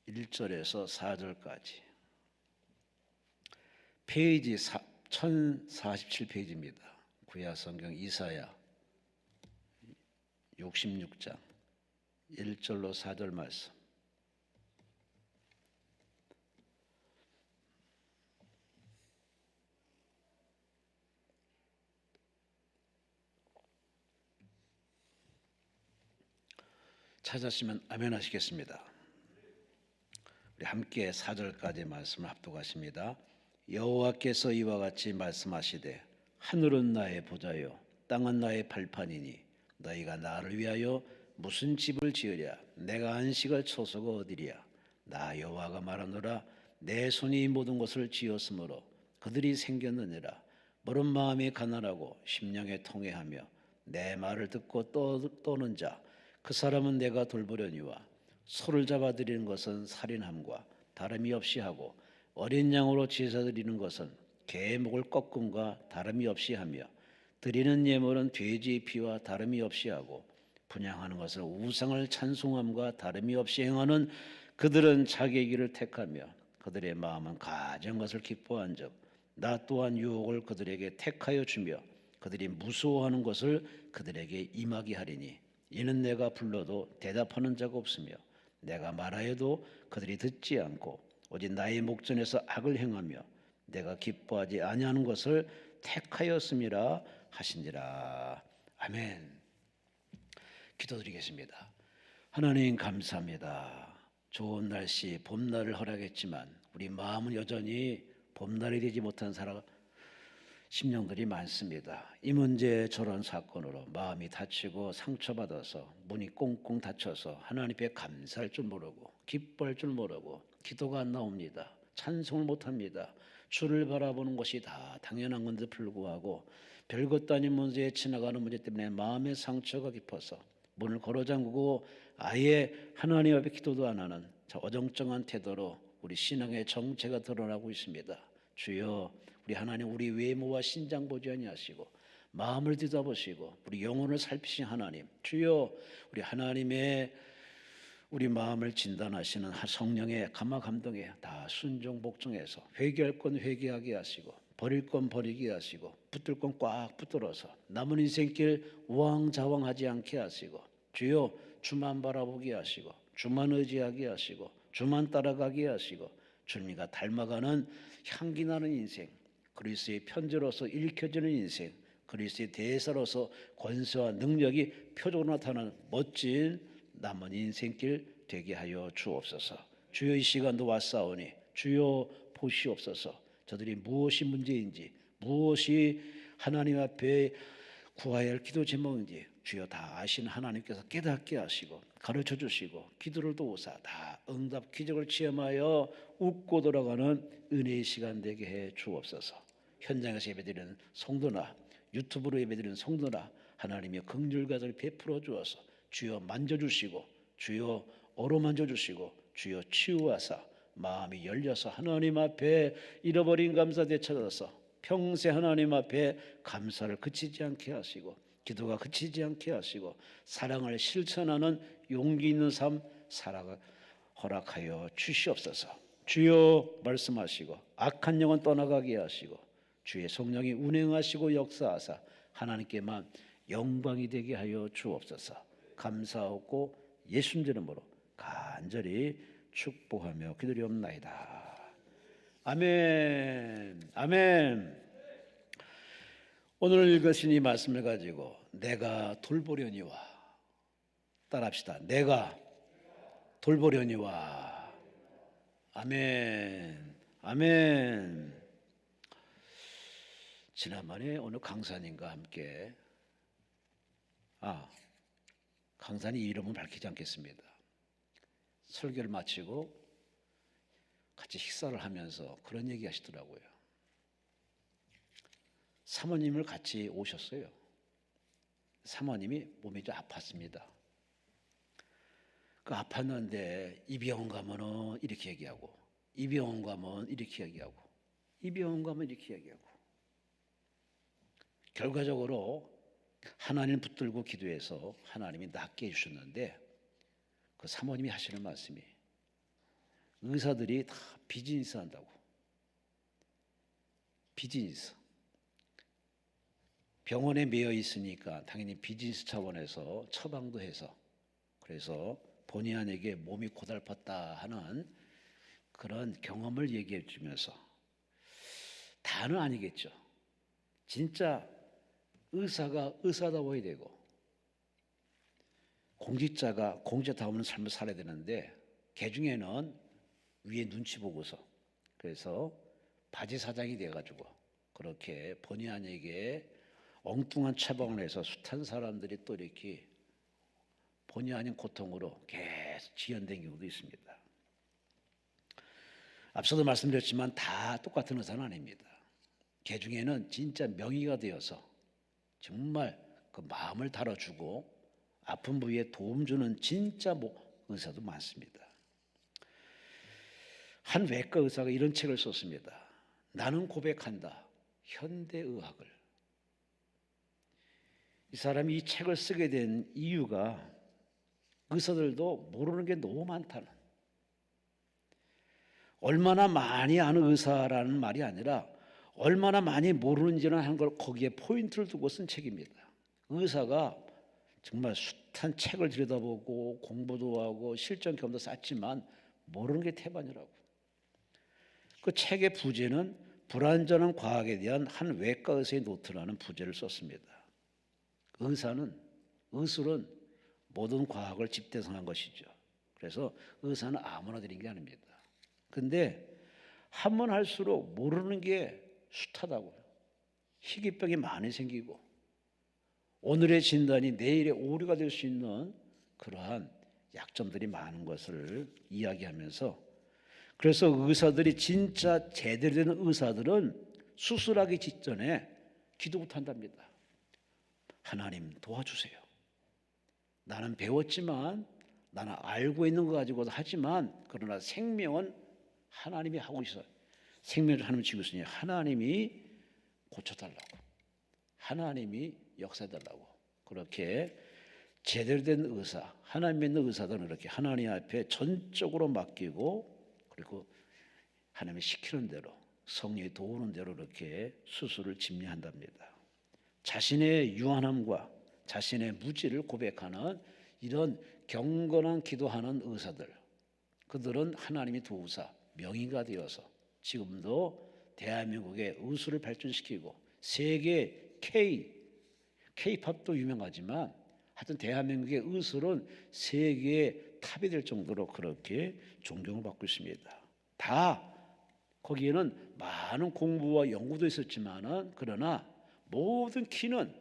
1절에서 4절까지 페이지 1047페이지입니다. 구약성경 이사야 66장 1절로 4절 말씀. 찾았으면 아멘 하시겠습니다. 우리 함께 4절까지 말씀을 합독하십니다. 여호와께서 이와 같이 말씀하시되 하늘은 나의 보좌요 땅은 나의 발판이니 너희가 나를 위하여 무슨 집을 지으랴. 내가 안식을 처소가 어디랴. 나 여호와가 말하노라. 내 손이 이 모든 것을 지었으므로 그들이 생겼느니라. 모른 마음이 가난하고 심령에 통회하며 내 말을 듣고 떠는 자 그 사람은 내가 돌보려니와 소를 잡아들이는 것은 살인함과 다름이 없이 하고 어린 양으로 제사 드리는 것은 개의 목을 꺾음과 다름이 없이 하며 드리는 예물은 돼지의 피와 다름이 없이 하고 분향하는 것은 우상을 찬송함과 다름이 없이 행하는 그들은 자기의 길을 택하며 그들의 마음은 가진 것을 기뻐한즉 나 또한 유혹을 그들에게 택하여 주며 그들이 무서워하는 것을 그들에게 임하게 하리니 이는 내가 불러도 대답하는 자가 없으며 내가 말하여도 그들이 듣지 않고 오직 나의 목전에서 악을 행하며 내가 기뻐하지 아니하는 것을 택하였음이라 하시니라. 아멘. 기도드리겠습니다. 하나님 감사합니다. 좋은 날씨 봄날을 허락했지만 우리 마음은 여전히 봄날이 되지 못한 심령들이 많습니다. 이 문제 저런 사건으로 마음이 다치고 상처받아서 문이 꽁꽁 닫혀서 하나님 앞에 감사할 줄 모르고 기뻐할 줄 모르고 기도가 안 나옵니다. 찬송을 못합니다. 주를 바라보는 것이 다 당연한 건데 불구하고 별것도 아닌 문제에 지나가는 문제 때문에 마음의 상처가 깊어서 문을 걸어 잠그고 아예 하나님 앞에 기도도 안 하는 어정쩡한 태도로 우리 신앙의 정체가 드러나고 있습니다. 주여 우리 하나님 우리 외모와 신장 보지 아니하시고 마음을 뒤져보시고 우리 영혼을 살피신 하나님 주여 우리 하나님의 우리 마음을 진단하시는 성령의 감화 감동에 다 순종 복종해서 회개할 건 회개하게 하시고 버릴 건 버리게 하시고 붙들 건 꽉 붙들어서 남은 인생길 우왕좌왕하지 않게 하시고 주여 주만 바라보게 하시고 주만 의지하게 하시고 주만 따라가게 하시고 주님과 닮아가는 향기나는 인생, 그리스도의 편지로서 읽혀지는 인생, 그리스도의 대사로서 권세와 능력이 표적으로 나타나는 멋진 남은 인생길 되게 하여 주옵소서. 주여 이 시간도 왔사오니 주여 보시옵소서. 저들이 무엇이 문제인지 무엇이 하나님 앞에 구해야 할 기도 제목인지 주여 다 아시는 하나님께서 깨닫게 하시고 가르쳐 주시고 기도를 도우사 다 응답 기적을 체험하여 웃고 돌아가는 은혜의 시간 되게 해 주옵소서. 현장에서 예배드리는 성도나 유튜브로 예배드리는 성도나 하나님의 긍휼과를 베풀어 주어서 주여 만져주시고 주여 어루만져 주시고 주여 치유하사 마음이 열려서 하나님 앞에 잃어버린 감사 되찾아서 평생 하나님 앞에 감사를 그치지 않게 하시고 기도가 그치지 않게 하시고 사랑을 실천하는 용기 있는 삶 살아가 허락하여 주시옵소서. 주여 말씀하시고 악한 영은 떠나가게 하시고 주의 성령이 운행하시고 역사하사 하나님께만 영광이 되게 하여 주옵소서. 감사하고 예수님 이름으로 간절히 축복하며 기도리옵나이다. 아멘. 아멘. 오늘 읽으신 이 말씀을 가지고 내가 돌보려니와 따라합시다. 내가 돌보려니와. 아멘. 아멘. 지난번에 오늘 강사님과 함께 강사님 이름은 밝히지 않겠습니다. 설교를 마치고 같이 식사를 하면서 그런 얘기 하시더라고요. 사모님을 같이 오셨어요. 사모님이 몸이 좀 아팠습니다. 그 아팠는데 이 병원 가면은 이렇게 얘기하고 이 병원 가면 이렇게 얘기하고 이 병원 가면 이렇게 얘기하고 결과적으로 하나님 붙들고 기도해서 하나님이 낫게 해주셨는데 그 사모님이 하시는 말씀이 의사들이 다 비즈니스 한다고. 비즈니스. 병원에 매여 있으니까 당연히 비즈니스 차원에서 처방도 해서, 그래서 본의 아니게 몸이 고달팠다 하는 그런 경험을 얘기해 주면서, 다는 아니겠죠. 진짜 의사가 의사다워야 되고 공직자가 공직자다운 삶을 살아야 되는데, 개중에는 위에 눈치 보고서, 그래서 바지 사장이 돼가지고 그렇게 본의 아니게 엉뚱한 처방을 해서 숱한 사람들이 또 이렇게 본의 아닌 고통으로 계속 지연된 경우도 있습니다. 앞서도 말씀드렸지만 다 똑같은 의사는 아닙니다. 개중에는 진짜 명의가 되어서 정말 그 마음을 다뤄주고 아픈 부위에 도움 주는 진짜 의사도 많습니다. 한 외과 의사가 이런 책을 썼습니다. 나는 고백한다. 현대의학을. 이 사람이 이 책을 쓰게 된 이유가 의사들도 모르는 게 너무 많다는, 얼마나 많이 아는 의사라는 말이 아니라 얼마나 많이 모르는지는 하는 걸 거기에 포인트를 두고 쓴 책입니다. 의사가 정말 숱한 책을 들여다보고 공부도 하고 실전 경험도 쌓지만 모르는 게 태반이라고. 그 책의 부제는 불완전한 과학에 대한 한 외과 의사의 노트라는 부제를 썼습니다. 의술은 모든 과학을 집대성한 것이죠. 그래서 의사는 아무나 드린 게 아닙니다. 근데 한 번 할수록 모르는 게 숱하다고요. 희귀병이 많이 생기고 오늘의 진단이 내일의 오류가 될 수 있는 그러한 약점들이 많은 것을 이야기하면서, 그래서 의사들이 진짜 제대로 된 의사들은 수술하기 직전에 기도부터 한답니다. 하나님 도와주세요. 나는 배웠지만, 나는 알고 있는 거 가지고도 하지만, 그러나 생명은 하나님이 하고 있어요. 생명을 하나님이 지고 있으니 하나님이 고쳐달라고, 하나님이 역사해달라고, 그렇게 제대로 된 의사, 하나님 믿는 의사들은 이렇게 하나님 앞에 전적으로 맡기고, 그리고 하나님이 시키는 대로, 성령이 도우는 대로 이렇게 수술을 집례한답니다. 자신의 유한함과 자신의 무지를 고백하는 이런 경건한 기도하는 의사들, 그들은 하나님이 도우사 명의가 되어서 지금도 대한민국의 의술을 발전시키고 세계 K-팝도 유명하지만 하여튼 대한민국의 의술은 세계의 탑이 될 정도로 그렇게 존경을 받고 있습니다. 다 거기에는 많은 공부와 연구도 있었지만은, 그러나 모든 키는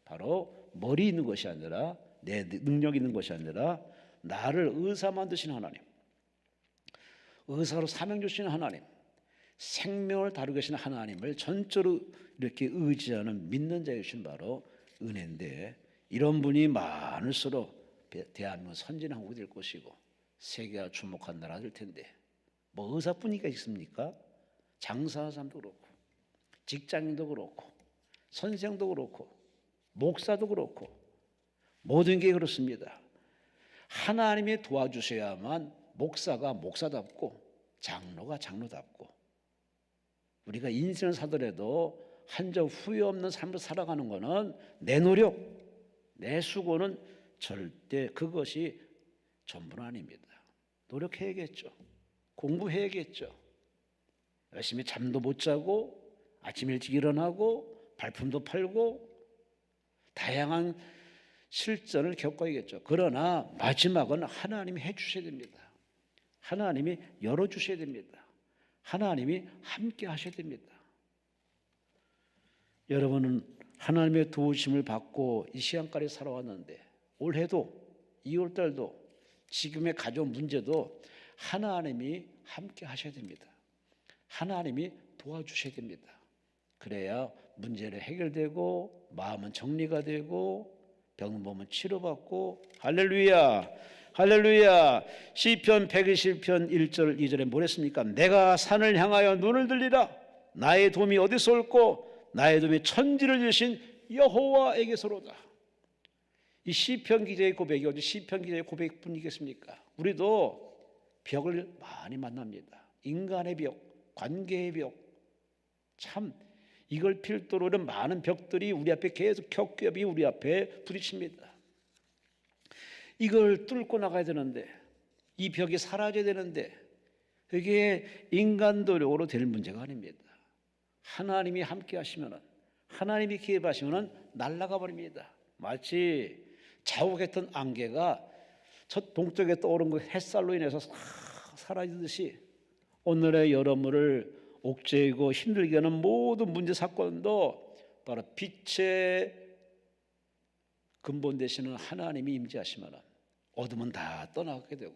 바로 머리 있는 것이 아니라, 내 능력 있는 것이 아니라 나를 의사 만드신 하나님, 의사로 사명 주시는 하나님, 생명을 다루고 계신 하나님을 전적으로 이렇게 의지하는 믿는 자이신 바로 은혜인데, 이런 분이 많을수록 대한민국 선진한국이 될 것이고 세계가 주목한 나라가 될 텐데, 뭐 의사뿐이가 있습니까? 장사하는 사람도 그렇고 직장인도 그렇고 선생도 그렇고 목사도 그렇고 모든 게 그렇습니다. 하나님이 도와주셔야만 목사가 목사답고 장로가 장로답고, 우리가 인생을 사더라도 한 점 후회 없는 삶을 살아가는 것은 내 노력, 내 수고는 절대 그것이 전부는 아닙니다. 노력해야겠죠. 공부해야겠죠. 열심히 잠도 못 자고 아침 일찍 일어나고 발품도 팔고 다양한 실전을 겪어야겠죠. 그러나 마지막은 하나님이 해주셔야 됩니다. 하나님이 열어주셔야 됩니다. 하나님이 함께 하셔야 됩니다. 여러분은 하나님의 도우심을 받고 이 시간까지 살아왔는데, 올해도 2월달도 지금의 가정 문제도 하나님이 함께 하셔야 됩니다. 하나님이 도와주셔야 됩니다. 그래야 문제는 해결되고 마음은 정리가 되고 병은 치료받고. 할렐루야, 할렐루야. 시편 120편 1절 2절에 뭐랬습니까? 내가 산을 향하여 눈을 들리라. 나의 도움이 어디서 올꼬? 나의 도움이 천지를 지으신 여호와에게서로다. 이 시편 기자의 고백이 어디 시편 기자의 고백뿐이겠습니까? 우리도 벽을 많이 만납니다. 인간의 벽, 관계의 벽, 참 이걸 필두로 이런 많은 벽들이 우리 앞에 계속 겹겹이 우리 앞에 부딪힙니다. 이걸 뚫고 나가야 되는데, 이 벽이 사라져야 되는데, 이게 인간 노력으로 될 문제가 아닙니다. 하나님이 함께 하시면은, 하나님이 기회하시면은 날아가 버립니다. 마치 자욱했던 안개가 저 동쪽에 떠오른 그 햇살로 인해서 사라지듯이 오늘의 여러분을 옥죄이고 힘들게 하는 모든 문제 사건도 바로 빛의 근본 되시는 하나님이 임재하시면 어둠은 다 떠나게 되고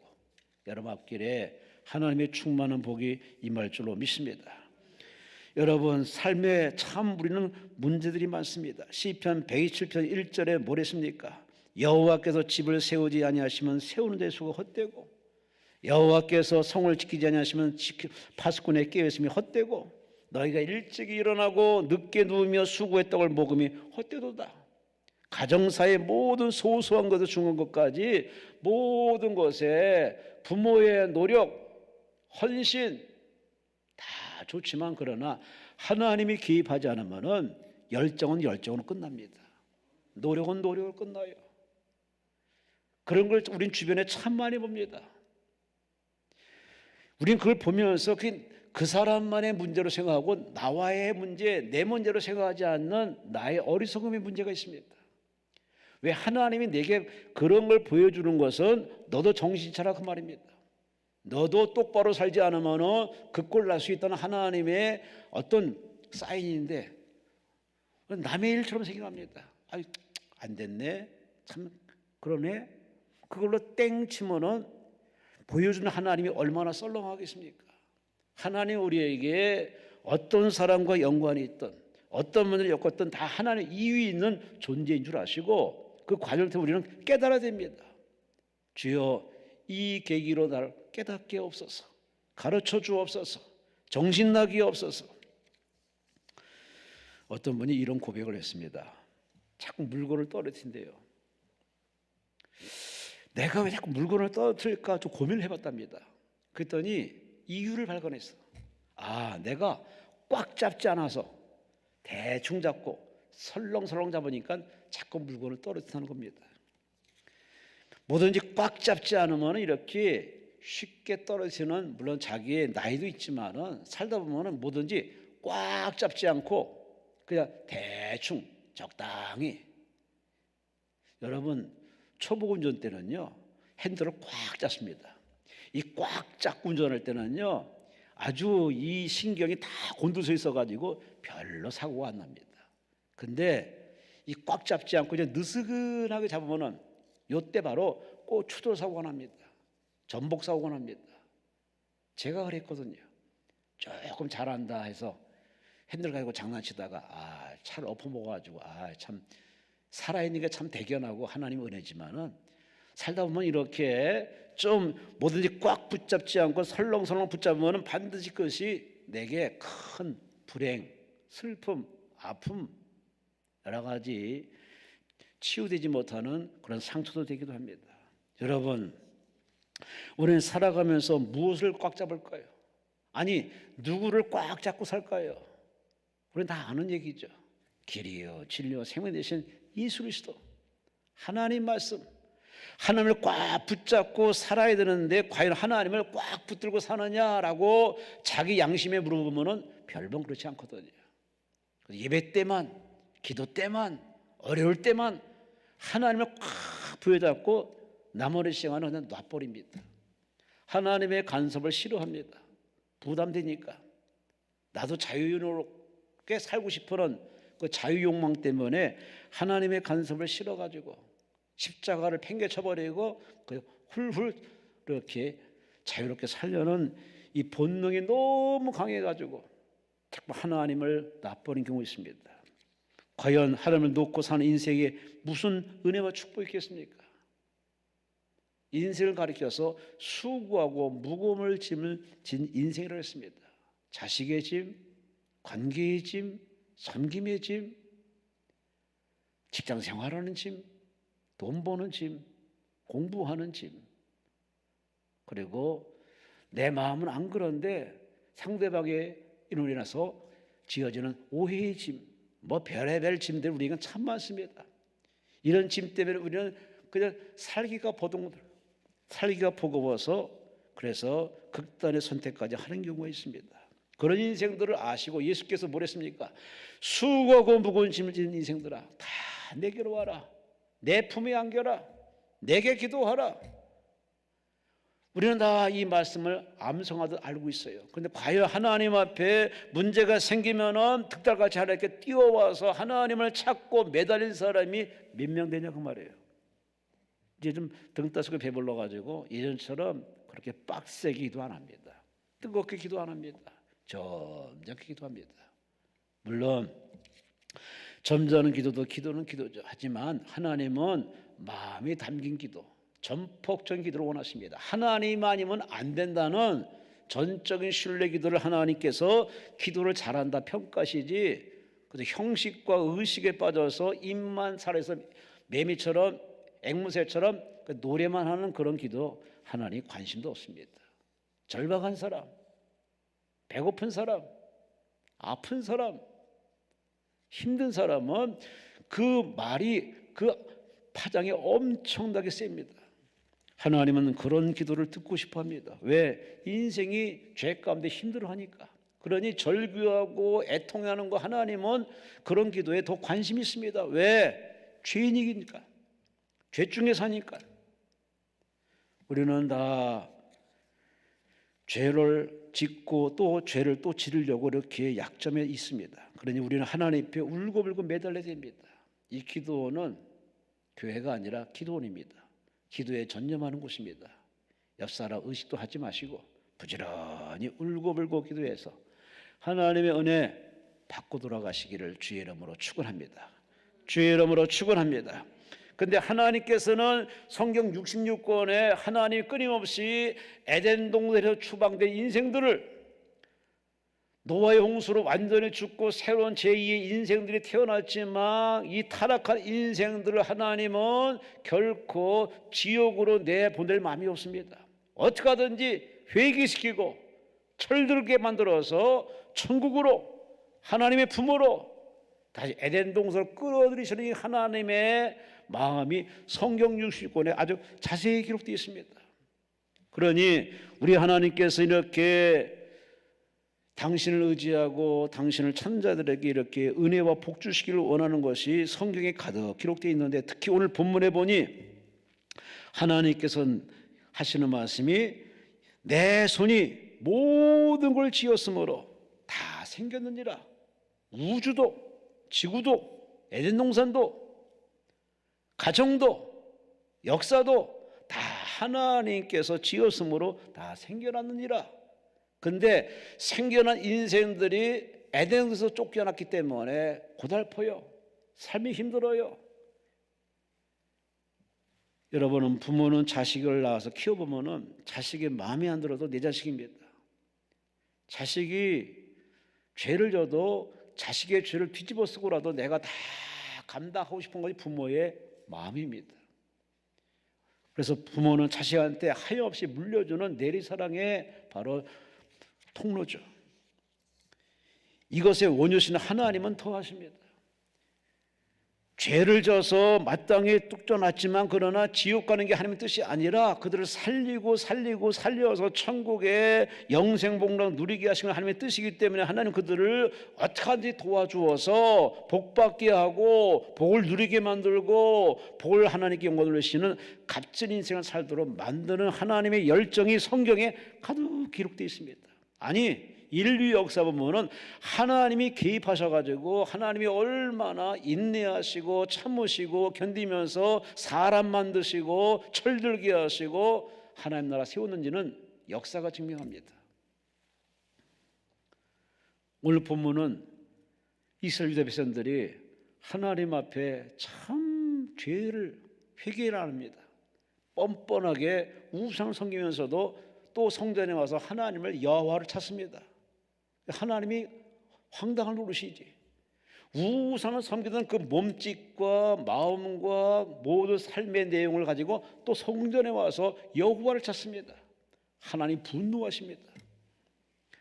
여러분 앞길에 하나님의 충만한 복이 임할 줄로 믿습니다. 여러분 삶에 참 우리는 문제들이 많습니다. 시편 127편 1절에 뭐랬습니까? 여호와께서 집을 세우지 아니하시면 세우는 데 수가 헛되고 여호와께서 성을 지키지 아니하시면 파수꾼에 깨어있음이 헛되고 너희가 일찍 일어나고 늦게 누우며 수고의 떡을 먹음이 헛되도다. 가정사의 모든 소소한 것에서 중요한 것까지 모든 것에 부모의 노력, 헌신 다 좋지만 그러나 하나님이 개입하지 않으면 열정은 열정으로 끝납니다. 노력은 노력으로 끝나요. 그런 걸 우린 주변에 참 많이 봅니다. 우린 그걸 보면서 그 사람만의 문제로 생각하고 나와의 문제, 내 문제로 생각하지 않는 나의 어리석음의 문제가 있습니다. 왜 하나님이 내게 그런 걸 보여주는 것은 너도 정신 차려 그 말입니다. 너도 똑바로 살지 않으면 그 꼴 날 수 있다는 하나님의 어떤 사인인데 남의 일처럼 생각합니다. 아유, 안 됐네. 참 그러네. 그걸로 땡 치면은 보여주는 하나님이 얼마나 썰렁하겠습니까? 하나님 우리에게 어떤 사람과 연관이 있든 어떤 문제를 겪었든 다 하나님 이위 있는 존재인 줄 아시고 그 과정을 통해 우리는 깨달아야 됩니다. 주여 이 계기로 나를 깨닫게 없어서 가르쳐 주옵소서 정신나게 없어서. 어떤 분이 이런 고백을 했습니다. 자꾸 물건을 떨어뜨린대요. 내가 왜 자꾸 물건을 떨어뜨릴까 좀 고민을 해봤답니다. 그랬더니 이유를 발견했어. 아, 내가 꽉 잡지 않아서 대충 잡고 설렁설렁 잡으니까 자꾸 물건을 떨어뜨리는 겁니다. 뭐든지 꽉 잡지 않으면 이렇게 쉽게 떨어지는, 물론 자기의 나이도 있지만은 살다 보면은 뭐든지 꽉 잡지 않고 그냥 대충 적당히. 여러분 초보 운전 때는요 핸들을 꽉 잡습니다. 이 꽉 잡고 운전할 때는요 아주 이 신경이 다 곤두서 있어가지고 별로 사고가 안 납니다. 근데 이 꽉 잡지 않고 이제 느슨하게 잡으면은 요때 바로 추돌 사고가 납니다. 전복 사고가 납니다. 제가 그랬거든요. 조금 잘한다 해서 핸들 가지고 장난치다가 차를 엎어먹어가지고 참 살아있는 게 참 대견하고 하나님 은혜지만은 살다 보면 이렇게 좀 뭐든지 꽉 붙잡지 않고 설렁설렁 붙잡으면 반드시 그것이 내게 큰 불행, 슬픔, 아픔 여러 가지 치유되지 못하는 그런 상처도 되기도 합니다. 여러분 우리는 살아가면서 무엇을 꽉 잡을까요? 아니 누구를 꽉 잡고 살까요? 우리는 다 아는 얘기죠. 길이요 진리요 생명 되신 예수 그리스도 하나님 말씀, 하나님을 꽉 붙잡고 살아야 되는데 과연 하나님을 꽉 붙들고 사느냐라고 자기 양심에 물어보면 별번 그렇지 않거든요. 예배 때만, 기도 때만, 어려울 때만 하나님을 꽉 부여잡고 나머지 시간은 그냥 놔버립니다. 하나님의 간섭을 싫어합니다. 부담되니까. 나도 자유롭게 살고 싶어는 그 자유욕망 때문에 하나님의 간섭을 싫어가지고 십자가를 팽개쳐버리고 훌훌 이렇게 자유롭게 살려는 이 본능이 너무 강해가지고 자꾸 하나님을 놔버린 경우 있습니다. 과연 하나님을 놓고 사는 인생에 무슨 은혜와 축복이 있겠습니까? 인생을 가리켜서 수고하고 무거움을 진 인생이라고 했습니다. 자식의 짐, 관계의 짐, 섬김의 짐, 직장 생활하는 짐, 돈 버는 짐, 공부하는 짐, 그리고 내 마음은 안 그런데 상대방의 인원이 나서 지어지는 오해의 짐, 뭐 별의별 짐들 우리가 참 많습니다. 이런 짐 때문에 우리는 그냥 살기가 버거워서 그래서 극단의 선택까지 하는 경우가 있습니다. 그런 인생들을 아시고 예수께서 뭐랬습니까? 수고하고 무거운 짐을 지는 인생들아, 다 내게로 와라. 내 품에 안겨라. 내게 기도하라. 우리는 다 이 말씀을 암송하듯 알고 있어요. 그런데 과연 하나님 앞에 문제가 생기면은 득달같이 하나님께 뛰어와서 하나님을 찾고 매달린 사람이 몇 명 되냐 그 말이에요. 이제 좀 등 따스고 배불러 가지고 예전처럼 그렇게 빡세게 기도 안 합니다. 뜨겁게 기도 안 합니다. 점잖게 기도합니다. 물론 점잖은 기도도 기도는 기도죠. 하지만 하나님은 마음이 담긴 기도, 전폭적인 기도를 원하십니다. 하나님 아니면 안 된다는 전적인 신뢰 기도를 하나님께서 기도를 잘한다 평가시지, 그래서 형식과 의식에 빠져서 입만 살아서 매미처럼 앵무새처럼 노래만 하는 그런 기도 하나님 관심도 없습니다. 절박한 사람, 배고픈 사람, 아픈 사람, 힘든 사람은 그 말이 그 파장이 엄청나게 셉니다. 하나님은 그런 기도를 듣고 싶어 합니다. 왜? 인생이 죄 가운데 힘들어하니까. 그러니 절규하고 애통하는 거 하나님은 그런 기도에 더 관심이 있습니다. 왜? 죄인이니까. 죄 중에 사니까. 우리는 다 죄를 짓고 또 죄를 또 지르려고 이렇게 약점에 있습니다. 그러니 우리는 하나님 앞에 울고불고 매달려야 됩니다. 이 기도는 교회가 아니라 기도원입니다. 기도에 전념하는 곳입니다. 옆사람 의식도 하지 마시고 부지런히 울고불고 기도해서 하나님의 은혜 받고 돌아가시기를 주의 이름으로 축원합니다. 주의 이름으로 축원합니다. 근데 하나님께서는 성경 66권에 하나님이 끊임없이 에덴 동산에서 추방된 인생들을 노아의 홍수로 완전히 죽고 새로운 제2의 인생들이 태어났지만 이 타락한 인생들을 하나님은 결코 지옥으로 내보낼 마음이 없습니다. 어떻게 하든지 회개시키고 철들게 만들어서 천국으로 하나님의 품으로 다시 에덴 동산으로 끌어들이시는 하나님의 마음이 성경 60권에 아주 자세히 기록되어 있습니다. 그러니 우리 하나님께서 이렇게 당신을 의지하고 당신을 천자들에게 이렇게 은혜와 복 주시기를 원하는 것이 성경에 가득 기록되어 있는데, 특히 오늘 본문에 보니 하나님께서 하시는 말씀이 내 손이 모든 걸 지었으므로 다 생겼느니라. 우주도 지구도 에덴 동산도 가정도 역사도 다 하나님께서 지었으므로 다 생겨났느니라. 근데 생겨난 인생들이 에덴에서 쫓겨났기 때문에 고달퍼요. 삶이 힘들어요. 여러분은 부모는 자식을 낳아서 키워보면 자식이 마음에 안 들어도 내 자식입니다. 자식이 죄를 져도 자식의 죄를 뒤집어 쓰고라도 내가 다 감당하고 싶은 것이 부모의 마음입니다. 그래서 부모는 자식한테 하염없이 물려주는 내리사랑의 바로 통로죠. 이것의 원효신 하나님은 더 하십니다. 죄를 져서 마땅히 뚝 떠났지만 그러나 지옥 가는 게 하나님의 뜻이 아니라 그들을 살려서 천국의 영생복락 누리게 하시는 하나님의 뜻이기 때문에 하나님 그들을 어떻게 하든지 도와주어서 복받게 하고 복을 누리게 만들고 복을 하나님께 영광을 주시는 값진 인생을 살도록 만드는 하나님의 열정이 성경에 가득 기록되어 있습니다. 아니, 인류 역사 보면은 하나님이 개입하셔가지고 하나님이 얼마나 인내하시고 참으시고 견디면서 사람 만드시고 철들게 하시고 하나님 나라 세웠는지는 역사가 증명합니다. 오늘 본문은 이스라엘 유다 백성들이 하나님 앞에 참 죄를 회개를 합니다. 뻔뻔하게 우상을 섬기면서도 또 성전에 와서 하나님을 여호와를 찾습니다. 하나님이 황당한 노릇이지. 우상을 섬기던 그 몸짓과 마음과 모든 삶의 내용을 가지고 또 성전에 와서 여호와를 찾습니다. 하나님 분노하십니다.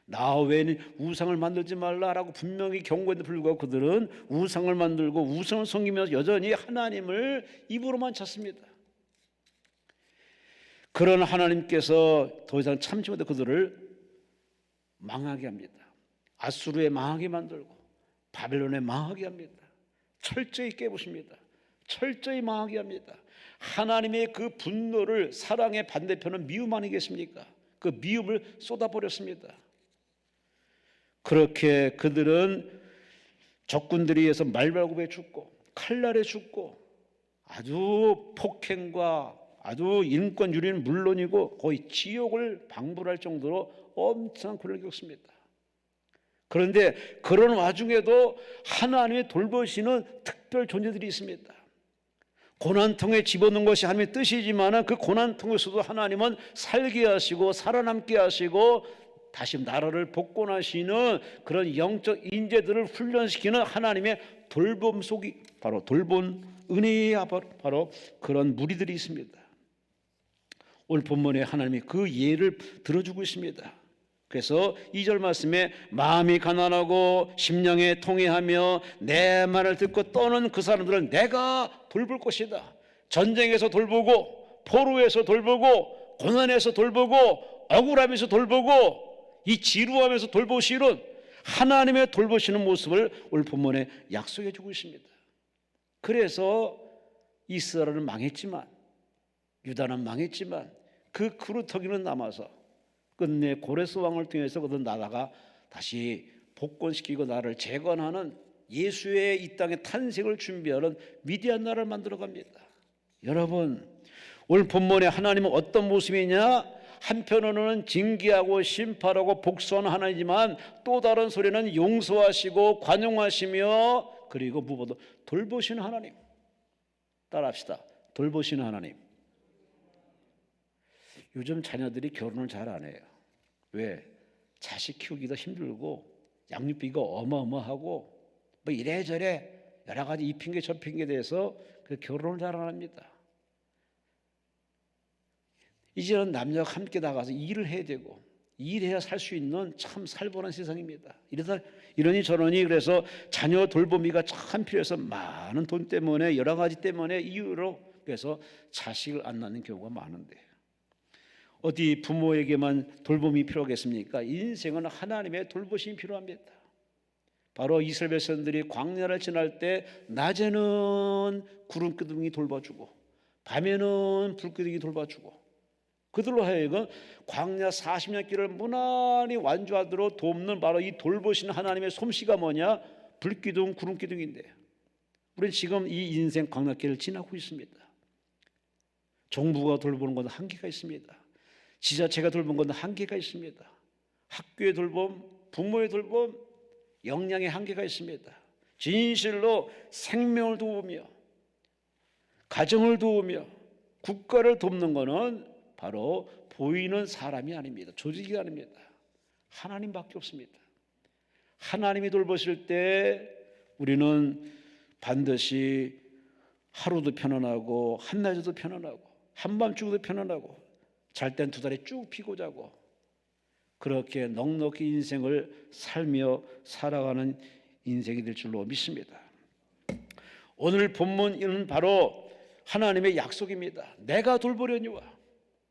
나 외에는 우상을 만들지 말라라고 분명히 경고에도 불구하고 그들은 우상을 만들고 우상을 섬기면서 여전히 하나님을 입으로만 찾습니다. 그런 하나님께서 더 이상 참지 못해 그들을 망하게 합니다. 아수르에 망하게 만들고 바벨론에 망하게 합니다. 철저히 깨부십니다. 철저히 망하게 합니다. 하나님의 그 분노를, 사랑의 반대편은 미움 아니겠습니까? 그 미움을 쏟아버렸습니다. 그렇게 그들은 적군들에 의해서 말발굽에 죽고 칼날에 죽고 아주 폭행과 아주 인권 유린은 물론이고 거의 지옥을 방불할 정도로 엄청난 고난을 겪습니다. 그런데 그런 와중에도 하나님의 돌보시는 특별 존재들이 있습니다. 고난통에 집어넣은 것이 하나님의 뜻이지만 그 고난통에서도 하나님은 살게 하시고 살아남게 하시고 다시 나라를 복권하시는 그런 영적 인재들을 훈련시키는 하나님의 돌봄 속이 바로 돌봄 은혜의 바로 그런 무리들이 있습니다. 오늘 본문에 하나님이 그 예를 들어주고 있습니다. 그래서 2절 말씀에 마음이 가난하고 심령에 통회하며 내 말을 듣고 떠는 그 사람들을 내가 돌볼 것이다. 전쟁에서 돌보고 포로에서 돌보고 고난에서 돌보고 억울함에서 돌보고 이 지루함에서 돌보시는 하나님의 돌보시는 모습을 오늘 본문에 약속해 주고 있습니다. 그래서 이스라엘은 망했지만 유다는 망했지만 그 그루터기는 남아서 끝내 고레스 왕을 통해서 그들 나라가 다시 복권시키고 나라를 재건하는 예수의 이 땅의 탄생을 준비하는 위대한 나라를 만들어 갑니다. 여러분, 오늘 본문에 하나님은 어떤 모습이냐? 한편으로는 징계하고 심판하고 복수하는 하나님이지만 또 다른 소리는 용서하시고 관용하시며 그리고 무엇보다 돌보시는 하나님. 따라합시다. 돌보시는 하나님. 요즘 자녀들이 결혼을 잘 안 해요. 왜? 자식 키우기도 힘들고 양육비가 어마어마하고 뭐 이래저래 여러 가지 이 핑계 저 핑계에 대해서 결혼을 잘 안 합니다. 이제는 남녀가 함께 나가서 일을 해야 되고 일해야 살 수 있는 참 살벌한 세상입니다. 이러니 저러니 그래서 자녀 돌보미가 참 필요해서 많은 돈 때문에 여러 가지 때문에 이유로 그래서 자식을 안 낳는 경우가 많은데 어디 부모에게만 돌봄이 필요하겠습니까? 인생은 하나님의 돌보심이 필요합니다. 바로 이스라엘 백성들이 광야를 지날 때 낮에는 구름기둥이 돌봐주고 밤에는 불기둥이 돌봐주고 그들로 하여금 광야 40년 길을 무난히 완주하도록 돕는 바로 이 돌보시는 하나님의 솜씨가 뭐냐? 불기둥, 구름기둥인데 우리는 지금 이 인생 광야길을 지나고 있습니다. 정부가 돌보는 건 한계가 있습니다. 지자체가 돌보는 건 한계가 있습니다. 학교의 돌봄, 부모의 돌봄, 역량의 한계가 있습니다. 진실로 생명을 도우며 가정을 도우며 국가를 돕는 것은 바로 보이는 사람이 아닙니다. 조직이 아닙니다. 하나님밖에 없습니다. 하나님이 돌보실 때 우리는 반드시 하루도 편안하고 한낮에도 편안하고 한밤중에도 편안하고 잘 땐 두 다리 쭉 펴고 자고 그렇게 넉넉히 인생을 살며 살아가는 인생이 될 줄로 믿습니다. 오늘 본문은 바로 하나님의 약속입니다. 내가 돌보려니와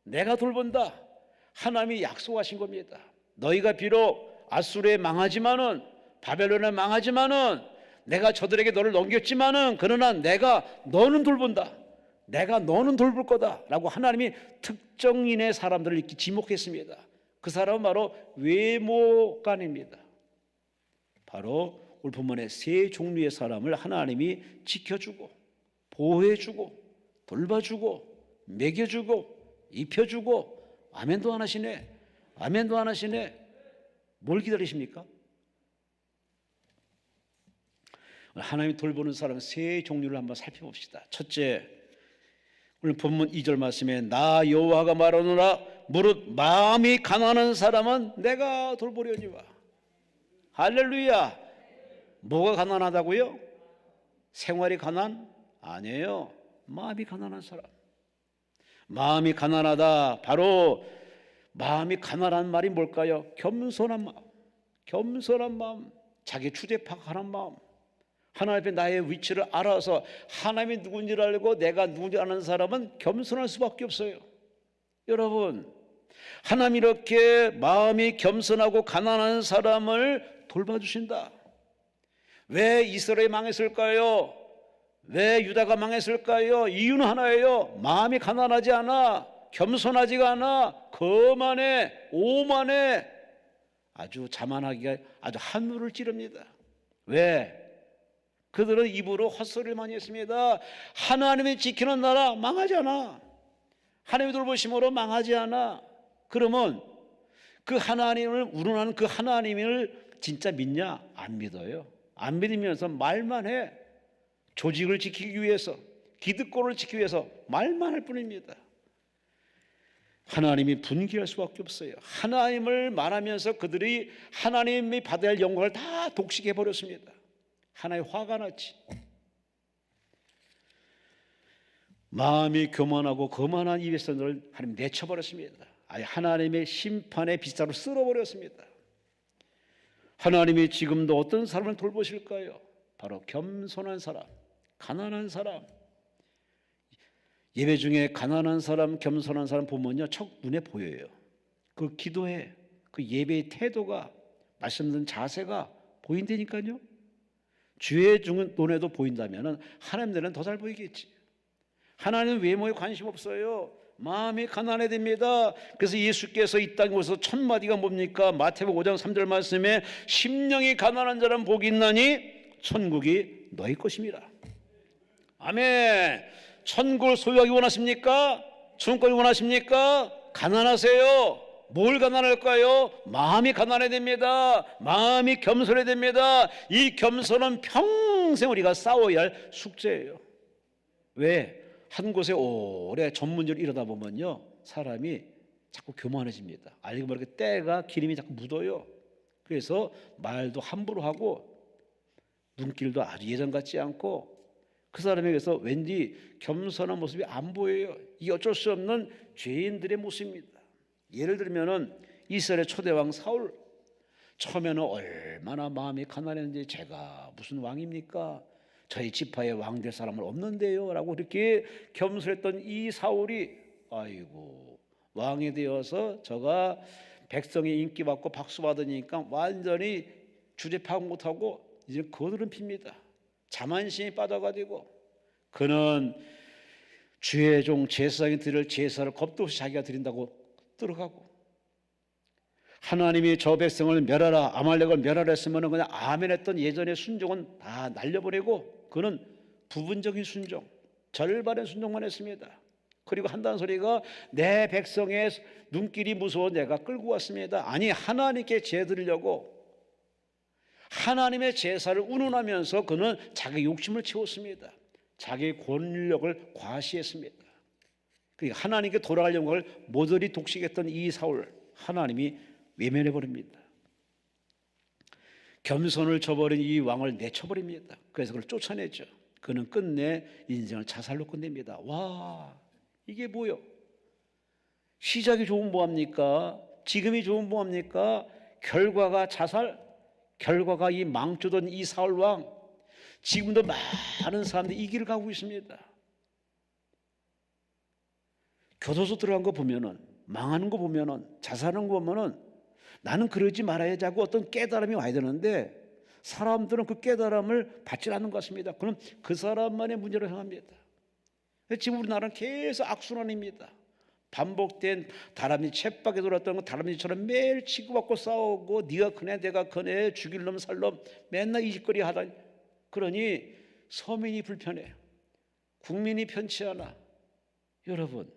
내가 돌본다. 하나님이 약속하신 겁니다. 너희가 비록 아수르에 망하지만은 바벨론에 망하지만은 내가 저들에게 너를 넘겼지만은 그러나 내가 너는 돌본다. 내가 너는 돌볼 거다라고 하나님이 특정인의 사람들을 이렇게 지목했습니다. 그 사람은 바로 외모간입니다. 바로 오늘 본문에 세 종류의 사람을 하나님이 지켜주고 보호해주고 돌봐주고 먹여주고 입혀주고 아멘도 안 하시네. 아멘도 안 하시네. 뭘 기다리십니까? 하나님이 돌보는 사람 세 종류를 한번 살펴봅시다. 첫째, 오늘 본문 2절 말씀에 나 여호와가 말하노라 무릇 마음이 가난한 사람은 내가 돌보려니와. 할렐루야. 뭐가 가난하다고요? 생활이 가난? 아니에요. 마음이 가난한 사람. 마음이 가난하다. 바로 마음이 가난한 말이 뭘까요? 겸손한 마음, 겸손한 마음, 자기 주제 파악하는 마음, 하나님 앞에 나의 위치를 알아서 하나님이 누군지를 알고 내가 누군지 아는 사람은 겸손할 수밖에 없어요. 여러분, 하나님이 이렇게 마음이 겸손하고 가난한 사람을 돌봐주신다. 왜 이스라엘이 망했을까요? 왜 유다가 망했을까요? 이유는 하나예요. 마음이 가난하지 않아, 겸손하지가 않아, 거만해, 오만해, 아주 자만하기가 아주 한물을 찌릅니다. 왜? 그들은 입으로 헛소리를 많이 했습니다. 하나님이 지키는 나라 망하지 않아, 하나님이 돌보심으로 망하지 않아. 그러면 그 하나님을 우러나는 그 하나님을 진짜 믿냐? 안 믿어요. 안 믿으면서 말만 해. 조직을 지키기 위해서, 기득권을 지키기 위해서 말만 할 뿐입니다. 하나님이 분개할 수밖에 없어요. 하나님을 말하면서 그들이 하나님이 받아야 할 영광을 다 독식해 버렸습니다. 하나님 화가 났지. 마음이 교만하고 거만한 이 백성들을 하나님 내쳐버렸습니다. 아예 하나님의 심판의 빗자루 쓸어버렸습니다. 하나님이 지금도 어떤 사람을 돌보실까요? 바로 겸손한 사람, 가난한 사람. 예배 중에 가난한 사람, 겸손한 사람 보면요, 척 눈에 보여요. 그 기도에, 그 예배의 태도가, 말씀드린 자세가 보인다니까요. 주의 눈에도 보인다면 하나님 눈에는 더 잘 보이겠지. 하나님은 외모에 관심 없어요. 마음이 가난해야 됩니다. 그래서 예수께서 이 땅에 오셔서 첫 마디가 뭡니까? 마태복음 5장 3절 말씀에 심령이 가난한 자는 복이 있나니 천국이 너희 것입니다. 아멘. 천국을 소유하기 원하십니까? 천국을 원하십니까? 가난하세요. 뭘 가난할까요? 마음이 가난해야 됩니다. 마음이 겸손해야 됩니다. 이 겸손은 평생 우리가 싸워야 할 숙제예요. 왜? 한 곳에 오래 전문적으로 이러다 보면요, 사람이 자꾸 교만해집니다. 알고 모르게 때가 기름이 자꾸 묻어요. 그래서 말도 함부로 하고 눈길도 아주 예전 같지 않고 그 사람에게서 왠지 겸손한 모습이 안 보여요. 이게 어쩔 수 없는 죄인들의 모습입니다. 예를 들면은 이스라엘의 초대왕 사울, 처음에는 얼마나 마음이 가난했는지 제가 무슨 왕입니까? 저희 지파에 왕 될 사람은 없는데요 라고 이렇게 겸손했던 이 사울이 아이고 왕이 되어서 저가 백성의 인기 받고 박수 받으니까 완전히 주제 파악 못하고 이제 거드름 핍니다. 자만심이 빠져가지고 그는 주의 종 제사장이 드릴 제사를 겁도 없이 자기가 드린다고 들어가고, 하나님이 저 백성을 멸하라, 아말렉을 멸하라 했으면 그냥 아멘했던 예전의 순종은 다 날려버리고 그는 부분적인 순종, 절반의 순종만 했습니다. 그리고 한다는 소리가 내 백성의 눈길이 무서워 내가 끌고 왔습니다. 아니, 하나님께 제 드리려고 하나님의 제사를 운운하면서 그는 자기 욕심을 채웠습니다. 자기 권력을 과시했습니다. 그러니까 하나님께 돌아갈 영광을 모조리 독식했던 이 사울, 하나님이 외면해버립니다. 겸손을 저버린 이 왕을 내쳐버립니다. 그래서 그를 쫓아내죠. 그는 끝내 인생을 자살로 끝냅니다. 와, 이게 뭐요? 시작이 좋으면 뭐합니까? 지금이 좋으면 뭐합니까? 결과가 자살, 결과가 이 망조던 이 사울 왕. 지금도 많은 사람들이 이 길을 가고 있습니다. 교도소 들어간 거 보면은, 망하는 거 보면은, 자살하는 거 보면은 나는 그러지 말아야지 하고 어떤 깨달음이 와야 되는데 사람들은 그 깨달음을 받지 않는 것 같습니다. 그럼 그 사람만의 문제로 생각합니다. 지금 우리나라는 계속 악순환입니다. 반복된 다람쥐 쳇바퀴 돌았던 거 다람쥐처럼 매일 치고받고 싸우고 네가 크네 내가 크네 죽일 놈 살 놈 맨날 이 짓거리 하다니. 그러니 서민이 불편해, 국민이 편치 않아. 여러분,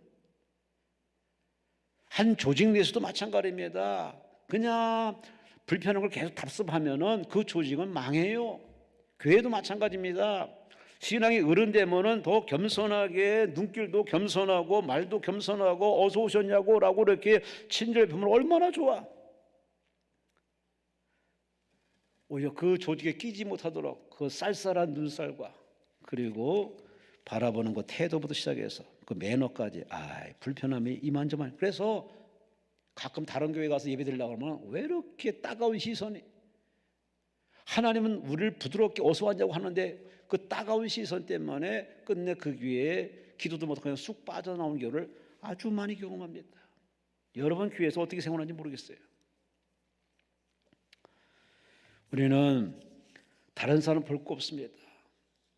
한 조직 내에서도 마찬가지입니다. 그냥 불편한 걸 계속 답습하면은 그 조직은 망해요. 교회도 마찬가지입니다. 신앙이 어른되면은 더 겸손하게, 눈길도 겸손하고 말도 겸손하고 어서 오셨냐고 라고 이렇게 친절히 보면 얼마나 좋아. 오히려 그 조직에 끼지 못하도록 그 쌀쌀한 눈살과 그리고 바라보는 그 태도부터 시작해서 그 매너까지 불편함이 이만저만. 그래서 가끔 다른 교회 가서 예배 드리려고 하면 왜 이렇게 따가운 시선이, 하나님은 우리를 부드럽게 어서 왔냐고 하는데 그 따가운 시선 때문에 끝내 그 교회에 기도도 못하고 그냥 쑥 빠져나오는 경우를 아주 많이 경험합니다. 여러분 교회에서 어떻게 생활하는지 모르겠어요. 우리는 다른 사람 볼 거 없습니다.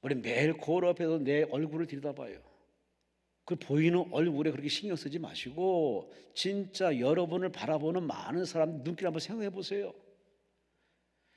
우리 매일 거울 앞에서 내 얼굴을 들여다봐요. 그 보이는 얼굴에 그렇게 신경 쓰지 마시고 진짜 여러분을 바라보는 많은 사람 눈길 한번 생각해 보세요.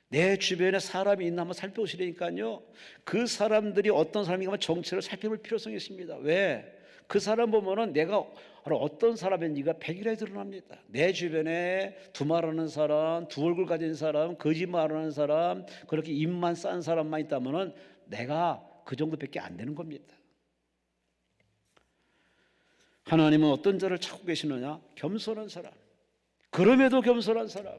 내 주변에 사람이 있나 한번 살펴보시라니까요. 그 사람들이 어떤 사람인가 정체를 살펴볼 필요성이 있습니다. 왜? 그 사람 보면은 내가 어떤 사람인지가 백일에 드러납니다. 내 주변에 두말하는 사람, 두 얼굴 가진 사람, 거짓말하는 사람, 그렇게 입만 싼 사람만 있다면은 내가 그 정도밖에 안 되는 겁니다. 하나님은 어떤 자를 찾고 계시느냐? 겸손한 사람. 그럼에도 겸손한 사람.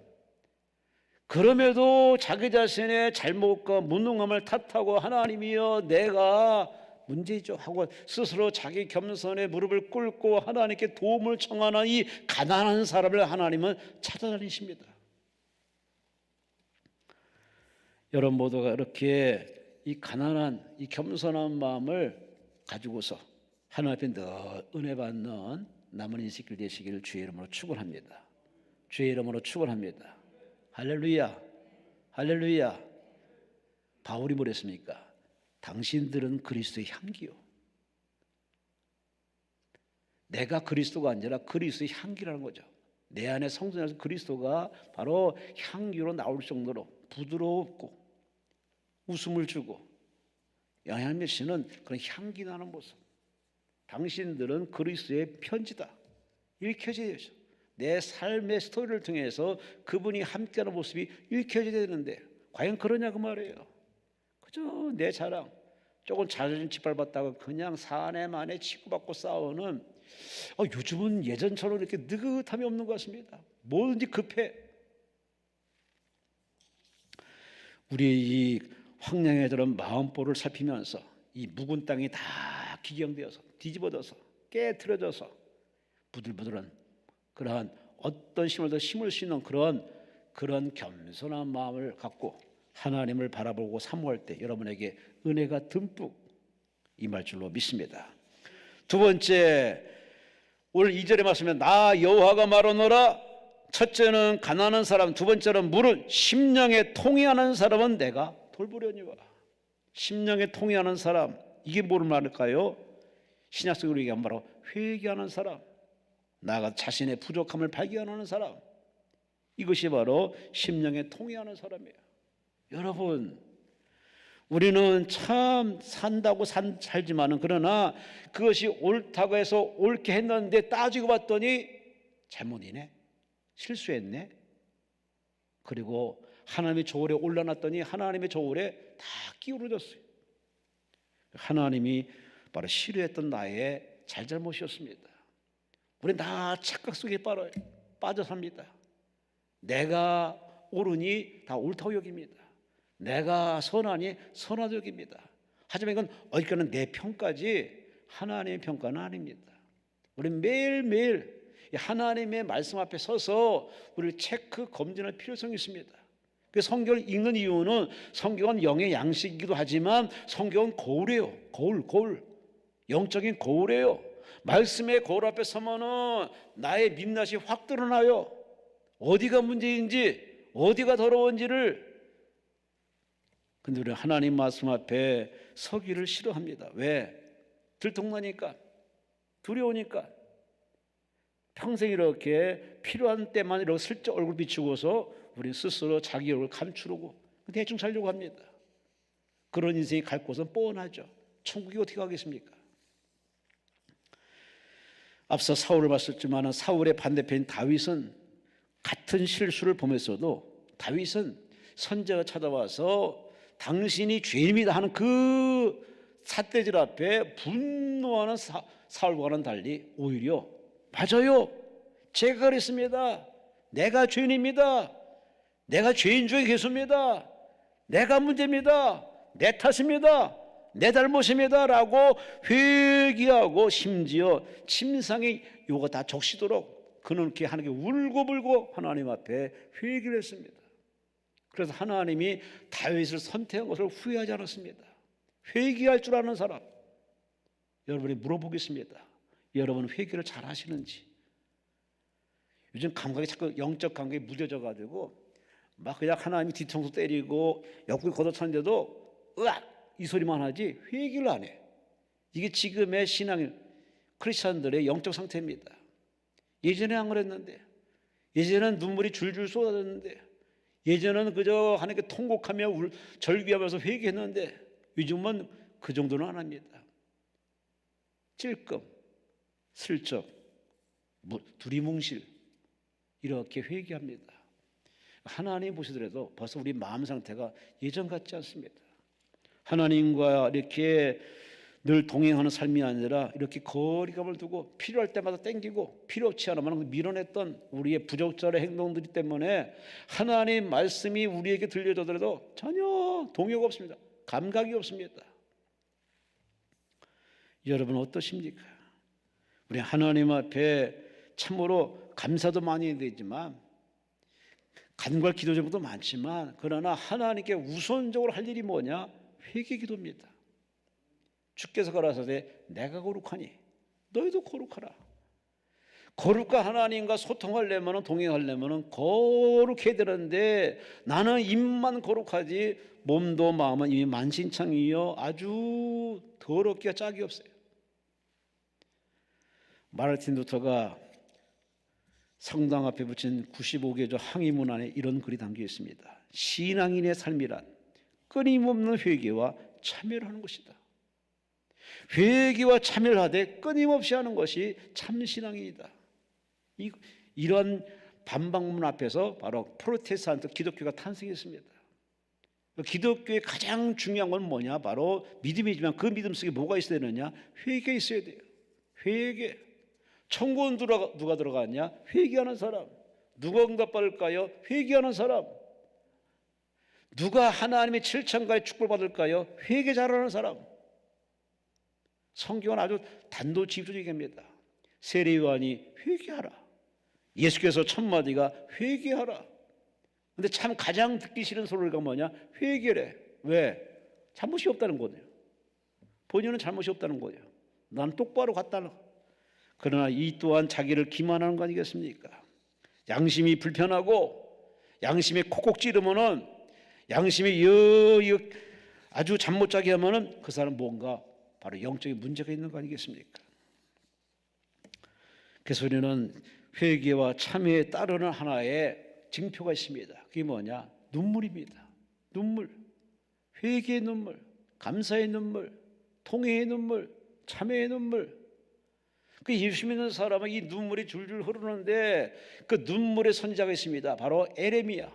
그럼에도 자기 자신의 잘못과 무능함을 탓하고 하나님이여 내가 문제죠 하고 스스로 자기 겸손에 무릎을 꿇고 하나님께 도움을 청하는 이 가난한 사람을 하나님은 찾아다니십니다. 여러분 모두가 이렇게 이 가난한 이 겸손한 마음을 가지고서 하나님 앞에 늘 은혜 받는 남은 인생길 되시기를 주의 이름으로 축원합니다. 주의 이름으로 축원합니다. 할렐루야, 할렐루야. 바울이 뭐랬습니까? 당신들은 그리스도의 향기요. 내가 그리스도가 아니라 그리스도의 향기라는 거죠. 내 안에 성전에서 그리스도가 바로 향기로 나올 정도로 부드럽고 웃음을 주고 영향 미치는 그런 향기 나는 모습. 당신들은 그리스도의 편지다. 읽혀져야 되죠. 내 삶의 스토리를 통해서 그분이 함께하는 모습이 읽혀져야 되는데 과연 그러냐 그 말이에요. 그저 내 자랑, 조금 자존심 짓밟았다가 그냥 사내 만에 치고받고 싸우는 요즘은 예전처럼 이렇게 느긋함이 없는 것 같습니다. 뭐든지 급해. 우리 이 황량에 들은 마음보를 살피면서 이 묵은 땅이 다 기경되어서 뒤집어져서 깨트려져서 부들부들한 그러한 어떤 힘을 더 심을 수 있는 그런 겸손한 마음을 갖고 하나님을 바라보고 사모할 때 여러분에게 은혜가 듬뿍 임할 줄로 믿습니다. 두 번째, 오늘 2절에 말씀에 나 여호와가 말하노라. 첫째는 가난한 사람, 두 번째는 물은 심령에 통회하는 사람은 내가 돌보려니와. 심령에 통회하는 사람, 이게 뭘 말할까요? 신약성으로 얘기하면 바로 회개하는 사람, 나아가 자신의 부족함을 발견하는 사람, 이것이 바로 심령에 통회하는 사람이에요. 여러분, 우리는 참 산다고 살지만은 그러나 그것이 옳다고 해서 옳게 했는데 따지고 봤더니 잘못이네, 실수했네. 그리고 하나님의 조울에 올라놨더니 하나님의 조울에 다 기울어졌어요. 하나님이 바로 싫어했던 나의 잘잘못이었습니다. 우리는 다 착각 속에 빠져 삽니다. 내가 옳으니 다 옳다고 여깁니다. 내가 선하니 선하다고 여깁니다. 하지만 이건 어디까지는 내 평가지 하나님의 평가는 아닙니다. 우리는 매일매일 하나님의 말씀 앞에 서서 우리를 체크 검진할 필요성이 있습니다. 그래서 성경을 읽는 이유는 성경은 영의 양식이기도 하지만 성경은 거울이에요. 거울. 영적인 거울이에요. 말씀의 거울 앞에 서면은 나의 민낯이 확 드러나요. 어디가 문제인지, 어디가 더러운지를. 근데 우리는 하나님 말씀 앞에 서기를 싫어합니다. 왜? 들통나니까, 두려우니까. 평생 이렇게 필요한 때만 이렇게 슬쩍 얼굴 비추고서 우리 스스로 자기 얼굴 감추려고 대충 살려고 합니다. 그런 인생이 갈 곳은 뻔하죠. 천국이 어떻게 가겠습니까? 앞서 사울을 봤었지만 사울의 반대편인 다윗은 같은 실수를 보면서도 다윗은 선지자가 찾아와서 당신이 죄인입니다 하는 그 삿대질 앞에 분노하는 사울과는 달리 오히려 맞아요, 제가 그랬습니다, 내가 죄인입니다, 내가 죄인 중에 계십니다, 내가 문제입니다, 내 탓입니다, 내 잘못입니다 라고 회개하고 심지어 침상에 요거 다 적시도록 그는 이렇게 하나님께 울고불고 하나님 앞에 회개를 했습니다. 그래서 하나님이 다윗을 선택한 것을 후회하지 않았습니다. 회개할 줄 아는 사람, 여러분이 물어보겠습니다. 여러분 회개를 잘 하시는지. 요즘 감각이 자꾸 영적 감각이 무뎌져 가지고 막 그냥 하나님이 뒤통수 때리고 옆구리 걷어차는데도 으악 이 소리만 하지 회개를 안 해. 이게 지금의 신앙 크리스천들의 영적 상태입니다. 예전에 안 그랬는데, 예전에는 눈물이 줄줄 쏟아졌는데, 예전에는 그저 하나님께 통곡하며 절규하면서 회개했는데 요즘은 그 정도는 안 합니다. 찔끔, 슬쩍, 두리뭉실 이렇게 회개합니다. 하나님 보시더라도 벌써 우리 마음 상태가 예전 같지 않습니다. 하나님과 이렇게 늘 동행하는 삶이 아니라 이렇게 거리감을 두고 필요할 때마다 땡기고 필요치 않으면 밀어냈던 우리의 부적절한 행동들 때문에 하나님 말씀이 우리에게 들려주더라도 전혀 동요가 없습니다. 감각이 없습니다. 여러분 어떠십니까? 우리 하나님 앞에 참으로 감사도 많이 해야 되지만 간구할 기도 제목도 많지만 그러나 하나님께 우선적으로 할 일이 뭐냐? 회개 기도입니다. 주께서 가라사대 내가 거룩하니 너희도 거룩하라. 거룩한 하나님과 소통하려면 동행하려면 거룩해야 되는데 나는 입만 거룩하지 몸도 마음은 이미 만신창이요 아주 더럽기가 짝이 없어요. 마르틴 루터가 성당 앞에 붙인 95개조 항의문 안에 이런 글이 담겨 있습니다. 신앙인의 삶이란 끊임없는 회개와 참여를 하는 것이다. 회개와 참여를 하되 끊임없이 하는 것이 참신앙이다. 이런 반박문 앞에서 바로 프로테스탄트 기독교가 탄생했습니다. 기독교의 가장 중요한 건 뭐냐? 바로 믿음이지만 그 믿음 속에 뭐가 있어야 되느냐? 회개 있어야 돼요. 회개. 천국은 누가 들어갔냐? 회개하는 사람. 누가 응답받을까요? 회개하는 사람. 누가 하나님의 7천가의 축복을 받을까요? 회개 잘하는 사람. 성경은 아주 단도직입적으로 얘기합니다. 세례요한이 회개하라. 예수께서 첫 마디가 회개하라. 근데 참 가장 듣기 싫은 소리가 뭐냐? 회개래. 왜? 잘못이 없다는 거예요. 본인은 잘못이 없다는 거예요. 난 똑바로 갔다는 거. 그러나 이 또한 자기를 기만하는 거 아니겠습니까? 양심이 불편하고 양심이 콕콕 찌르면은 양심이 아주 잠 못 자게 하면은 그 사람 뭔가 바로 영적인 문제가 있는 거 아니겠습니까? 그래서 우리는 회개와 참회에 따르는 하나의 징표가 있습니다. 그게 뭐냐? 눈물입니다. 눈물. 회개의 눈물, 감사의 눈물, 통회의 눈물, 참회의 눈물. 그 예수 믿는 사람은 이 눈물이 줄줄 흐르는데 그 눈물의 선지자가 있습니다. 바로 에레미야.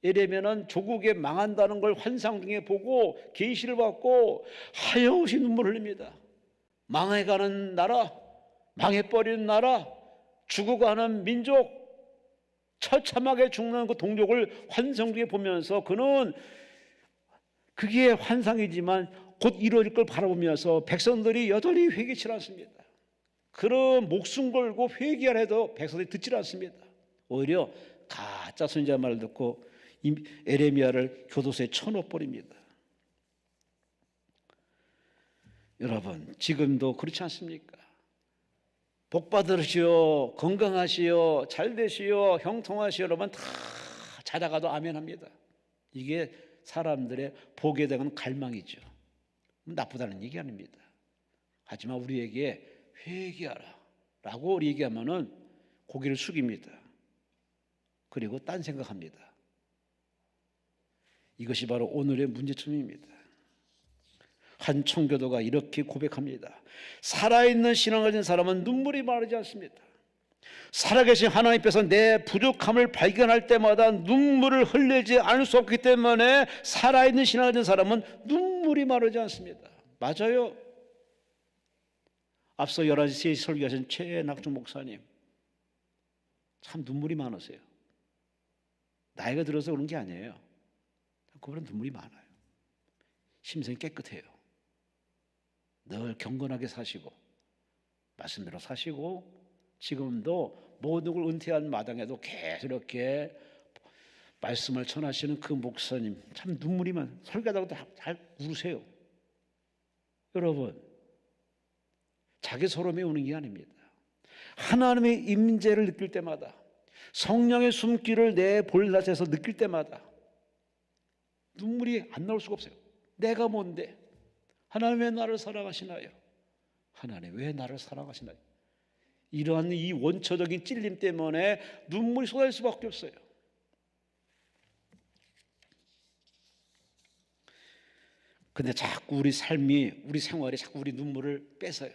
에레미야는 조국에 망한다는 걸 환상 중에 보고 계시를 받고 하염없이 눈물을 흘립니다. 망해가는 나라, 망해버리는 나라, 죽어가는 민족, 처참하게 죽는 그 동족을 환상 중에 보면서 그는 그게 환상이지만 곧 이루어질 걸 바라보면서 백성들이 여전히 회개치 않습니다. 그런 목숨 걸고 회개를 해도 백성들이 듣지 않습니다. 오히려 가짜 선지자 말을 듣고 에레미야를 교도소에 쳐넣어버립니다. 여러분 지금도 그렇지 않습니까? 복 받으시오, 건강하시오, 잘 되시오, 형통하시오 여러분 다 자다가도 아멘 합니다. 이게 사람들의 복에 대한 갈망이죠. 나쁘다는 얘기 아닙니다. 하지만 우리에게 회개하라 라고 얘기하면은 고개를 숙입니다. 그리고 딴 생각합니다. 이것이 바로 오늘의 문제점입니다. 한 청교도가 이렇게 고백합니다. 살아있는 신앙을 가진 사람은 눈물이 마르지 않습니다. 살아계신 하나님께서 내 부족함을 발견할 때마다 눈물을 흘리지 않을 수 없기 때문에 살아있는 신앙을 가진 사람은 눈물이 마르지 않습니다. 맞아요. 앞서 11시에 설교하신 최낙중 목사님 참 눈물이 많으세요. 나이가 들어서 그런 게 아니에요. 그분은 눈물이 많아요. 심성이 깨끗해요. 늘 경건하게 사시고 말씀대로 사시고 지금도 모든 걸 은퇴한 마당에도 계속 이렇게 말씀을 전하시는 그 목사님, 참 눈물이만 설교하다가도 잘 우세요. 여러분, 자기 소름이 오는 게 아닙니다. 하나님의 임재를 느낄 때마다, 성령의 숨기를 내 볼낮에서 느낄 때마다 눈물이 안 나올 수가 없어요. 내가 뭔데? 하나님 왜 나를 사랑하시나요? 하나님 왜 나를 사랑하시나요? 이러한 이 원초적인 찔림 때문에 눈물이 쏟아질 수밖에 없어요. 근데 자꾸 우리 삶이, 우리 생활이 자꾸 우리 눈물을 뺏어요.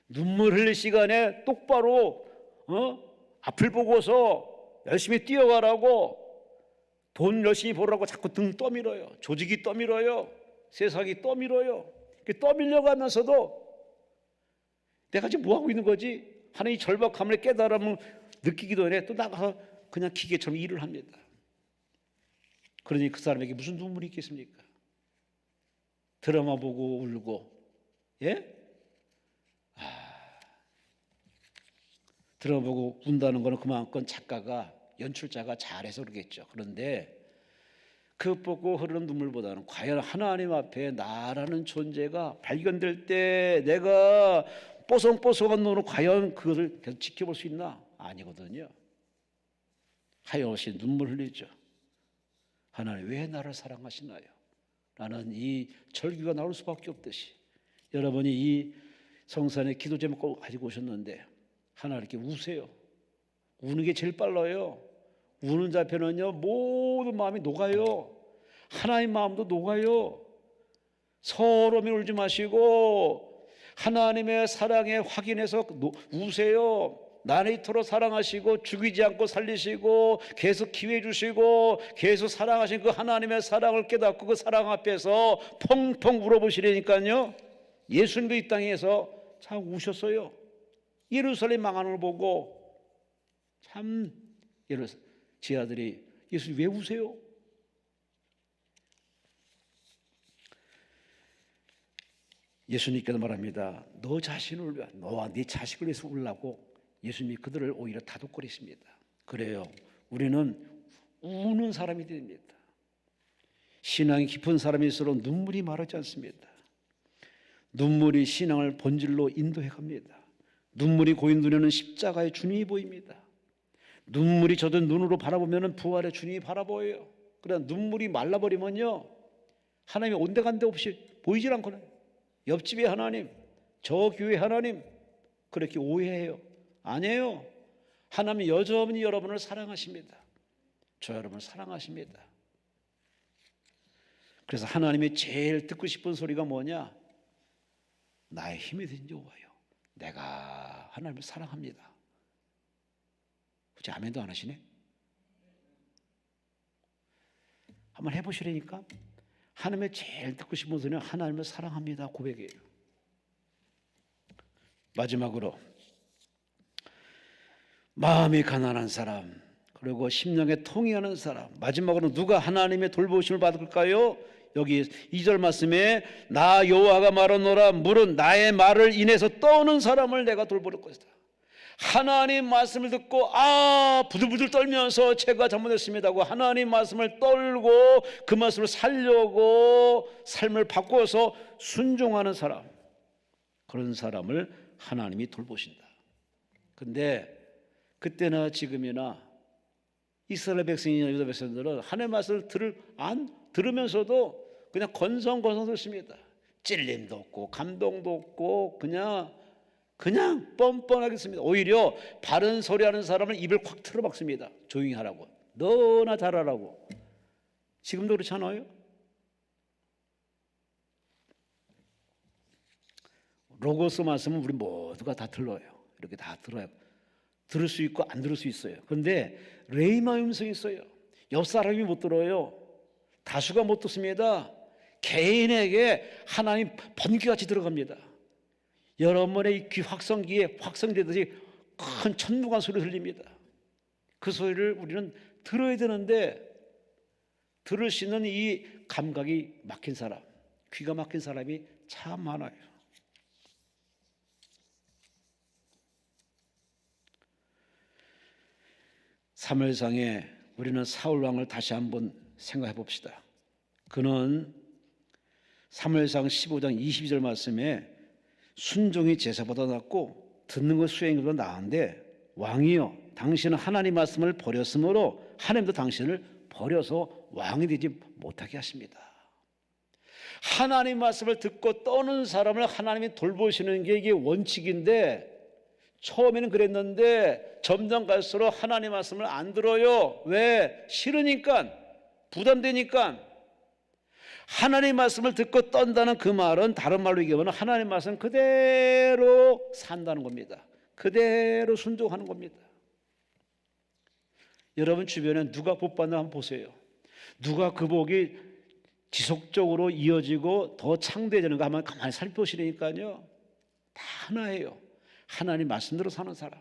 눈물 흘릴 시간에 똑바로 앞을 보고서 열심히 뛰어가라고, 돈 열심히 벌라고 자꾸 등 떠밀어요. 조직이 떠밀어요. 세상이 떠밀어요. 떠밀려고 하면서도 내가 지금 뭐하고 있는 거지? 하나님 절박함을 깨달음을 느끼기도 전에 또 나가서 그냥 기계처럼 일을 합니다. 그러니 그 사람에게 무슨 눈물이 있겠습니까? 드라마 보고 울고, 예? 드라마 보고 운다는 거는 그만큼 작가가, 연출자가 잘해서 그러겠죠. 그런데 그 보고 흐르는 눈물보다는 과연 하나님 앞에 나라는 존재가 발견될 때 내가 뽀송뽀송한 눈으로 과연 그것을 계속 지켜볼 수 있나? 아니거든요. 하염없이 눈물 흘리죠. 하나님 왜 나를 사랑하시나요? 라는 이 절규가 나올 수밖에 없듯이, 여러분이 이 성산의 기도 제목을 가지고 오셨는데 하나님께 우세요. 우는 게 제일 빨라요. 우는 자편은요 모든 마음이 녹아요. 하나님 마음도 녹아요. 서러움에 울지 마시고 하나님의 사랑에 확인해서 우세요. 나는 이토록 사랑하시고 죽이지 않고 살리시고 계속 기회 주시고 계속 사랑하신 그 하나님의 사랑을 깨닫고 그 사랑 앞에서 펑펑 울어보시려니까요, 예수님도 이 땅에서 참 우셨어요. 예루살렘 망하는 걸 보고 참 제 아들이 예수님 왜 우세요? 예수님께서 말합니다. 너 자신을 위해, 너와 네 자식을 위해서 울라고 예수님이 그들을 오히려 다독거리십니다. 그래요. 우리는 우는 사람이 됩니다. 신앙이 깊은 사람일수록 눈물이 마르지 않습니다. 눈물이 신앙을 본질로 인도해 갑니다. 눈물이 고인 눈에는 십자가의 주님이 보입니다. 눈물이 젖은 눈으로 바라보면 부활의 주님이 바라보여요. 그러나 눈물이 말라버리면요, 하나님이 온데간데 없이 보이질 않거든요. 옆집의 하나님, 저 교회 하나님, 그렇게 오해해요. 아니에요. 하나님이 여전히 여러분을 사랑하십니다. 저 여러분을 사랑하십니다. 그래서 하나님이 제일 듣고 싶은 소리가 뭐냐? 나의 힘이 된 여호와요, 내가 하나님을 사랑합니다. 그치? 아멘도 안 하시네? 한번 해보시라니까. 하나님의 제일 듣고 싶은 소리는 하나님을 사랑합니다 고백이에요. 마지막으로 마음이 가난한 사람, 그리고 심령에 통회하는 사람, 마지막으로 누가 하나님의 돌보심을 받을까요? 여기 2절 말씀에 나 여호와가 말하노라, 물은 나의 말을 인해서 떠오는 사람을 내가 돌볼 것이다. 하나님 말씀을 듣고 부들부들 떨면서 제가 잘못했습니다 하고 하나님 말씀을 떨고 그 말씀을 살려고 삶을 바꿔서 순종하는 사람, 그런 사람을 하나님이 돌보신다. 근데 그때나 지금이나 이스라엘 백성이나 유다 백성들은 하나님의 말씀을 들으면서도 그냥 건성건성 듣습니다. 찔림도 없고 감동도 없고 그냥 뻔뻔하게 씁니다. 오히려 바른 소리하는 사람은 입을 콱 틀어박습니다. 조용히 하라고, 너나 잘하라고. 지금도 그렇지 않아요? 로고스 말씀은 우리 모두가 다 들어요. 이렇게 다 들어요. 들을 수 있고 안 들을 수 있어요. 그런데 레이마 음성이 있어요. 옆 사람이 못 들어요. 다수가 못 듣습니다. 개인에게 하나님 번개같이 들어갑니다. 여러분의 귀 확성기에 확성되듯이 큰 천무간 소리 들립니다. 그 소리를 우리는 들어야 되는데 들을 수 있는 이 감각이 막힌 사람, 귀가 막힌 사람이 참 많아요. 사무엘상에 우리는 사울 왕을 다시 한번 생각해 봅시다. 그는 사무엘상 15장 22절 말씀에 순종이 제사보다 낫고 듣는 것 수행보다 나은데 왕이여 당신은 하나님 말씀을 버렸으므로 하나님도 당신을 버려서 왕이 되지 못하게 하십니다. 하나님 말씀을 듣고 떠는 사람을 하나님이 돌보시는 게 이게 원칙인데 처음에는 그랬는데 점점 갈수록 하나님 말씀을 안 들어요. 왜? 싫으니까, 부담되니까. 하나님 말씀을 듣고 떤다는 그 말은 다른 말로 얘기하면 하나님 말씀 그대로 산다는 겁니다. 그대로 순종하는 겁니다. 여러분 주변에 누가 복 받나 한번 보세요. 누가 그 복이 지속적으로 이어지고 더 창대해지는가 한번 가만히 살펴보시라니까요. 다 하나예요. 하나님 말씀대로 사는 사람,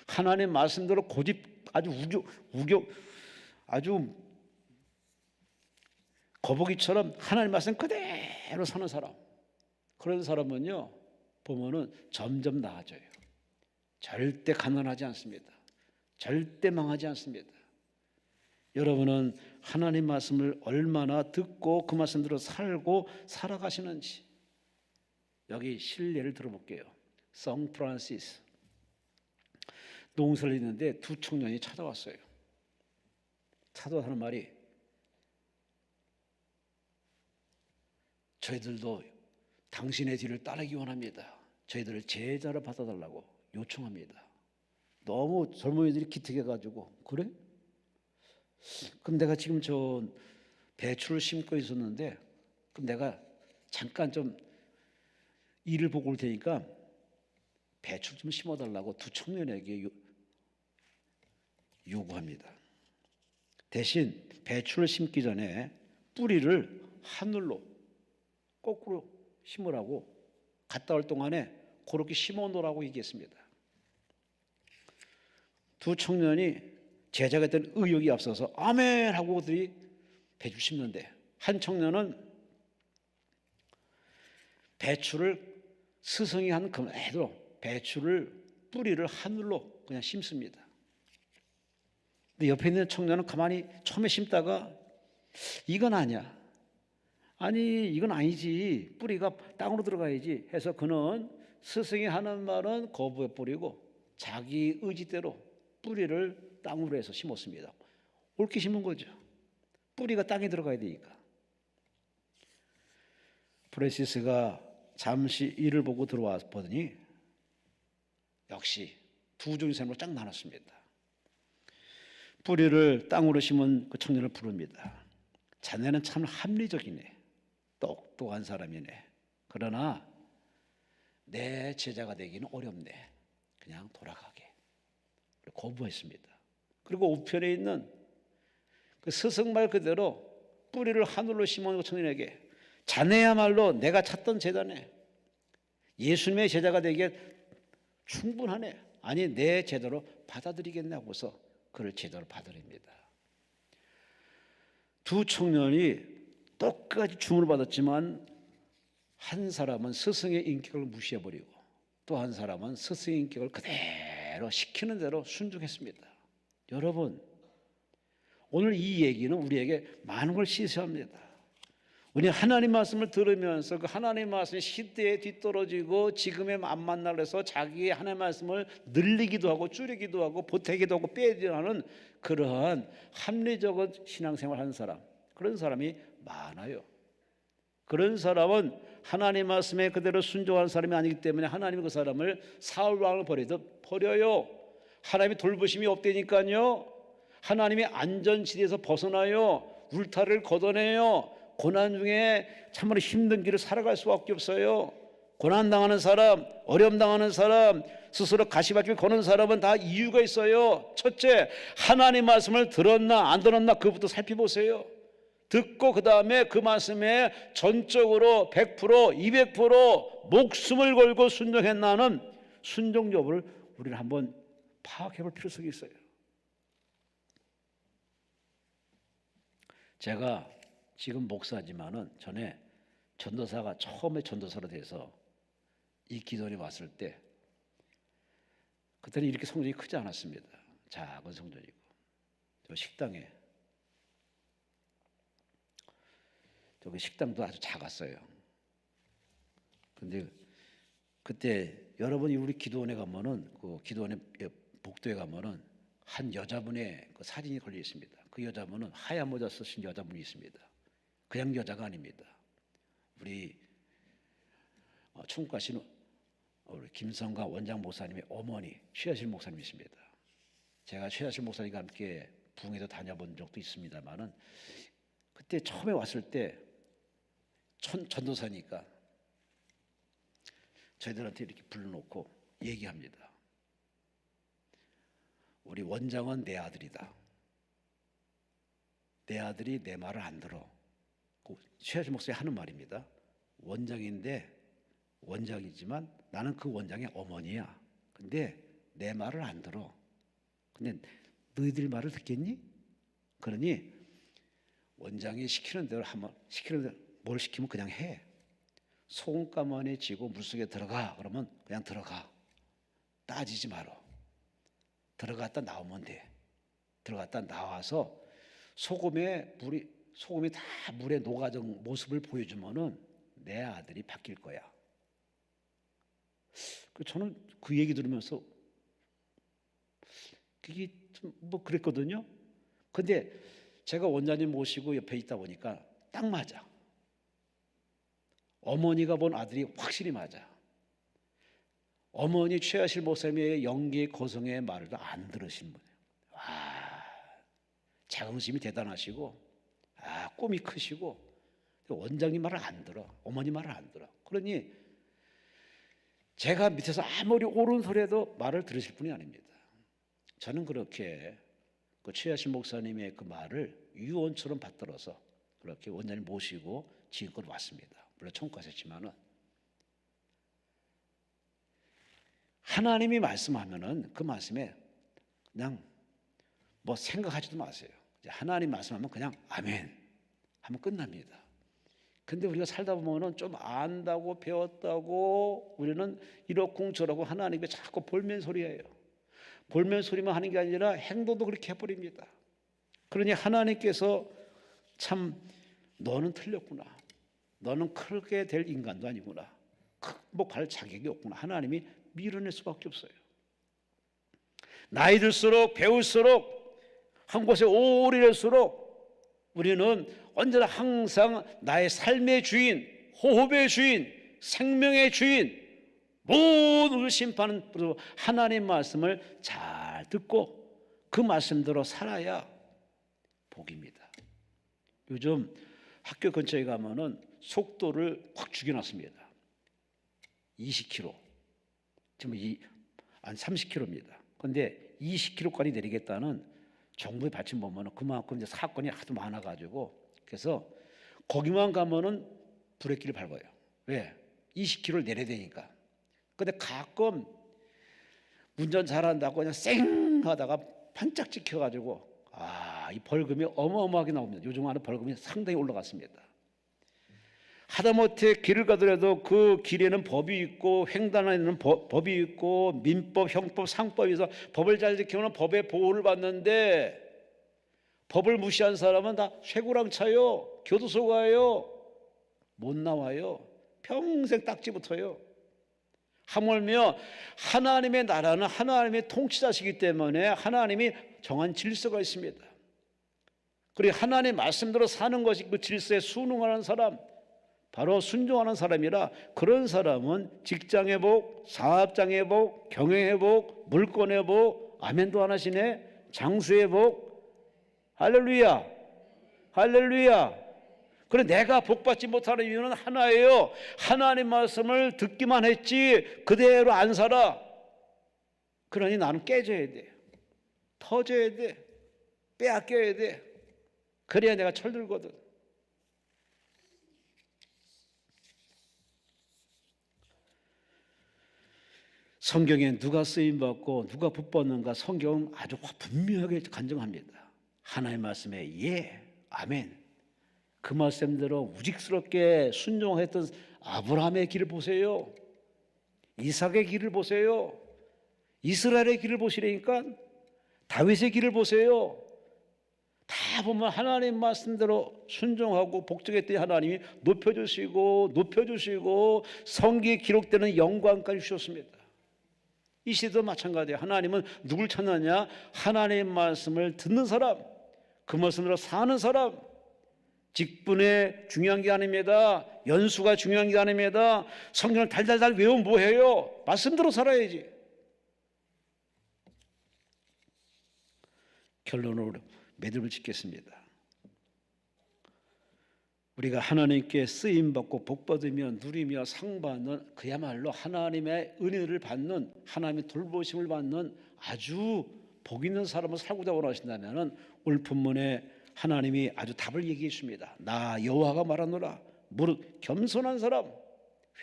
하나님 말씀대로 고집 아주 아주 거북이처럼 하나님 말씀 그대로 사는 사람, 그런 사람은요 보면은 점점 나아져요. 절대 가난하지 않습니다. 절대 망하지 않습니다. 여러분은 하나님 말씀을 얼마나 듣고 그 말씀대로 살고 살아가시는지 여기 실례를 들어볼게요. 성 프란시스 농사를 짓는데 두 청년이 찾아왔어요. 찾아와서 하는 말이 저희들도 당신의 뒤를 따르기 원합니다. 저희들을 제자로 받아달라고 요청합니다. 너무 젊은이들이 기특해가지고 그래? 그럼 내가 지금 저 배추를 심고 있었는데 그럼 내가 잠깐 좀 일을 보고 올 테니까 배추 좀 심어달라고 두 청년에게 요구합니다. 대신 배추를 심기 전에 뿌리를 하늘로 거꾸로 심으라고 갔다 올 동안에 그렇게 심어 놓으라고 얘기했습니다. 두 청년이 제자가 된 의욕이 앞서서 아멘 하고 그들이 배추 심는데 한 청년은 배추를 스승이 한 그대로 배추를 뿌리를 하늘로 그냥 심습니다. 근데 옆에 있는 청년은 가만히 처음에 심다가 이건 아니야. 아니 이건 아니지. 뿌리가 땅으로 들어가야지 해서 그는 스승이 하는 말은 거부해 버리고 자기 의지대로 뿌리를 땅으로 해서 심었습니다. 옳게 심은 거죠. 뿌리가 땅에 들어가야 되니까. 프란시스가 잠시 일을 보고 들어와 보더니 역시 두 종의 삶으로 쫙 나눴습니다. 뿌리를 땅으로 심은 그 청년을 부릅니다. 자네는 참 합리적이네. 똑똑한 사람이네. 그러나 내 제자가 되기는 어렵네. 그냥 돌아가게. 거부했습니다. 그리고 우편에 있는 그 스승말 그대로 뿌리를 하늘로 심은 그 청년에게 자네야말로 내가 찾던 제자네. 예수님의 제자가 되기에 충분하네. 아니 내 제자로 받아들이겠네 하고서 그를 제자로 받아들입니다. 두 청년이 똑같이 주문을 받았지만 한 사람은 스승의 인격을 무시해버리고 또 한 사람은 스승의 인격을 그대로 시키는 대로 순종했습니다. 여러분 오늘 이 얘기는 우리에게 많은 걸 시사합니다. 우리 하나님 말씀을 들으면서 그 하나님 말씀이 시대에 뒤떨어지고 지금에 안 만나려 해서 자기의 하나님 말씀을 늘리기도 하고 줄이기도 하고 보태기도 하고 빼기도 하는 그러한 합리적인 신앙생활을 하는 사람, 그런 사람이 많아요. 그런 사람은 하나님 말씀에 그대로 순종하는 사람이 아니기 때문에 하나님이 그 사람을 사울 왕을 버리듯 버려요. 하나님이 돌보심이 없다니까요. 하나님이 안전지대에서 벗어나요. 울타리를 걷어내요. 고난 중에 참으로 힘든 길을 살아갈 수밖에 없어요. 고난당하는 사람, 어려움당하는 사람, 스스로 가시밭길 거는 사람은 다 이유가 있어요. 첫째, 하나님 말씀을 들었나 안 들었나 그것부터 살펴보세요. 듣고 그 다음에 그 말씀에 전적으로 100%, 200% 목숨을 걸고 순종했나는 순종 여부를 우리는 한번 파악해 볼 필요성이 있어요. 제가 지금 목사지만은 전에 전도사가 처음에 전도사로 돼서 이 기도원에 왔을 때 그때는 이렇게 성전이 크지 않았습니다. 작은 성전이고 식당에, 저기 식당도 아주 작았어요. 근데 그때 여러분이 우리 기도원에 가면은, 그 기도원에 복도에 가면은 한 여자분의 그 사진이 걸려 있습니다. 그 여자분은 하얀 모자 쓰신 여자분이 있습니다. 그냥 여자가 아닙니다. 우리 충과신 우리 김성가 원장 목사님의 어머니 최하실 목사님이십니다. 제가 최하실 목사님과 함께 부흥에도 다녀본 적도 있습니다만은, 그때 처음에 왔을 때 전도사니까 저희들한테 이렇게 불러놓고 얘기합니다. 우리 원장은 내 아들이다. 내 아들이 내 말을 안 들어. 최하실 목사님 하는 말입니다. 원장이지만 나는 그 원장의 어머니야. 근데 내 말을 안 들어. 근데 너희들 말을 듣겠니? 그러니 원장이 시키는 대로 뭘 시키면 그냥 해. 소금가마니 쥐고 물속에 들어가. 그러면 그냥 들어가. 따지지 말어. 들어갔다 나오면 돼. 들어갔다 나와서 소금이 다 물에 녹아든 모습을 보여주면은 내 아들이 바뀔 거야. 저는 그 얘기 들으면서 그게 좀 뭐 그랬거든요. 근데 제가 원장님 모시고 옆에 있다 보니까 딱 맞아. 어머니가 본 아들이 확실히 맞아. 어머니 최하실 목사님의 연기 고성의 말을 안 들으신 분이에요. 자긍심이 대단하시고, 꿈이 크시고, 원장님 말을 안 들어. 어머니 말을 안 들어. 그러니 제가 밑에서 아무리 옳은 소리해도 말을 들으실 분이 아닙니다. 저는 그렇게 그 최하실 목사님의 그 말을 유언처럼 받들어서 그렇게 원장님 모시고 지금껏 왔습니다. 물론 청구하셨지만은, 하나님이 말씀하면은 그 말씀에 그냥 뭐 생각하지도 마세요. 하나님 말씀하면 그냥 아멘 하면 끝납니다. 근데 우리가 살다 보면은 좀 안다고 배웠다고 우리는 이러쿵저러쿵 하나님께 자꾸 볼멘소리예요. 볼멘소리만 하는 게 아니라 행동도 그렇게 해버립니다. 그러니 하나님께서 참 너는 틀렸구나. 너는 크게 될 인간도 아니구나. 극복할 자격이 없구나. 하나님이 밀어낼 수밖에 없어요. 나이 들수록 배울수록 한 곳에 오래 될수록 우리는 언제나 항상 나의 삶의 주인, 호흡의 주인, 생명의 주인, 모든 심판은 하나님의 말씀을 잘 듣고 그 말씀대로 살아야 복입니다. 요즘 학교 근처에 가면은 속도를 확 죽여놨습니다. 20km, 지금 한 30km입니다. 그런데 20km까지 내리겠다는 정부의 받침 보면은 그만큼 이제 사건이 하도 많아가지고, 그래서 거기만 가면은 브레이크를 밟아요. 왜? 20km를 내려야 되니까. 근데 가끔 운전 잘한다고 그냥 쌩 하다가 반짝 찍혀가지고 이 벌금이 어마어마하게 나옵니다. 요즘 하는 벌금이 상당히 올라갔습니다. 하다못해 길을 가더라도 그 길에는 법이 있고 횡단에는 법이 있고 민법, 형법, 상법이 있어 법을 잘 지키면 법의 보호를 받는데, 법을 무시한 사람은 다 쇠고랑 차요. 교도소 가요. 못 나와요. 평생 딱지 붙어요. 하물며 하나님의 나라는 하나님의 통치자시기 때문에 하나님이 정한 질서가 있습니다. 그리고 하나님의 말씀대로 사는 것이 그 질서에 순응하는 사람, 바로 순종하는 사람이라, 그런 사람은 직장의 복, 사업장의 복, 경영의 복, 물권의 복, 아멘도 안 하시네, 장수의 복, 할렐루야, 할렐루야. 그래, 내가 복받지 못하는 이유는 하나예요. 하나님 말씀을 듣기만 했지 그대로 안 살아. 그러니 나는 깨져야 돼, 터져야 돼, 빼앗겨야 돼. 그래야 내가 철들거든. 성경에 누가 쓰임받고 누가 붙받는가, 성경은 아주 분명하게 간증합니다. 하나님의 말씀에 예, 아멘. 그 말씀대로 우직스럽게 순종했던 아브라함의 길을 보세요. 이삭의 길을 보세요. 이스라엘의 길을 보시라니까. 다윗의 길을 보세요. 다 보면 하나님 말씀대로 순종하고 복종했더니 하나님이 높여주시고 성경에 기록되는 영광까지 주셨습니다. 이 시대도 마찬가지예요. 하나님은 누굴 찾느냐? 하나님의 말씀을 듣는 사람, 그 말씀으로 사는 사람. 직분에 중요한 게 아닙니다. 연수가 중요한 게 아닙니다. 성경을 달달달 외우면 뭐해요? 말씀대로 살아야지. 결론으로 매듭을 짓겠습니다. 우리가 하나님께 쓰임받고 복받으며 누리며 상받는, 그야말로 하나님의 은혜를 받는, 하나님의 돌보심을 받는 아주 복 있는 사람을 살고자 원하신다면 오늘 본문에 하나님이 아주 답을 얘기해 줍니다. 나 여호와가 말하노라. 무릇 겸손한 사람,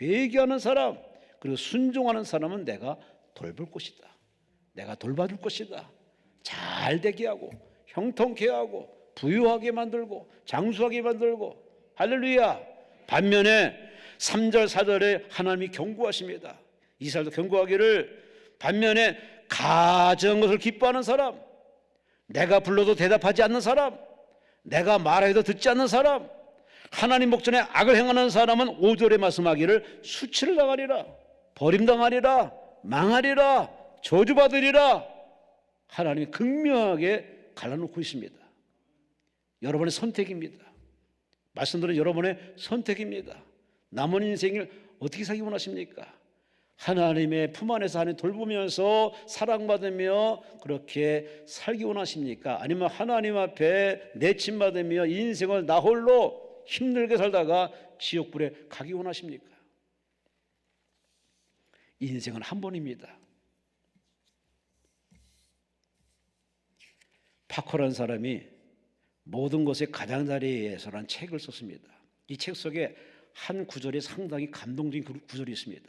회개하는 사람, 그리고 순종하는 사람은 내가 돌볼 것이다. 내가 돌봐줄 것이다. 잘 되게 하고 형통케 하고 부유하게 만들고 장수하게 만들고. 할렐루야. 반면에 3절 4절에 하나님이 경고하십니다. 이스라엘도 경고하기를, 반면에 가증한 것을 기뻐하는 사람, 내가 불러도 대답하지 않는 사람, 내가 말해도 듣지 않는 사람, 하나님 목전에 악을 행하는 사람은 5절에 말씀하기를 수치를 당하리라, 버림당하리라, 망하리라, 저주받으리라. 하나님이 극명하게 갈라놓고 있습니다. 여러분의 선택입니다. 말씀드린 여러분의 선택입니다. 남은 인생을 어떻게 살기 원하십니까? 하나님의 품 안에서 하나님 돌보면서 사랑받으며 그렇게 살기 원하십니까? 아니면 하나님 앞에 내침받으며 인생을 나 홀로 힘들게 살다가 지옥불에 가기 원하십니까? 인생은 한 번입니다. 파커라는 사람이 모든 것의 가장자리에서라는 책을 썼습니다. 이 책 속에 한 구절이 상당히 감동적인 구절이 있습니다.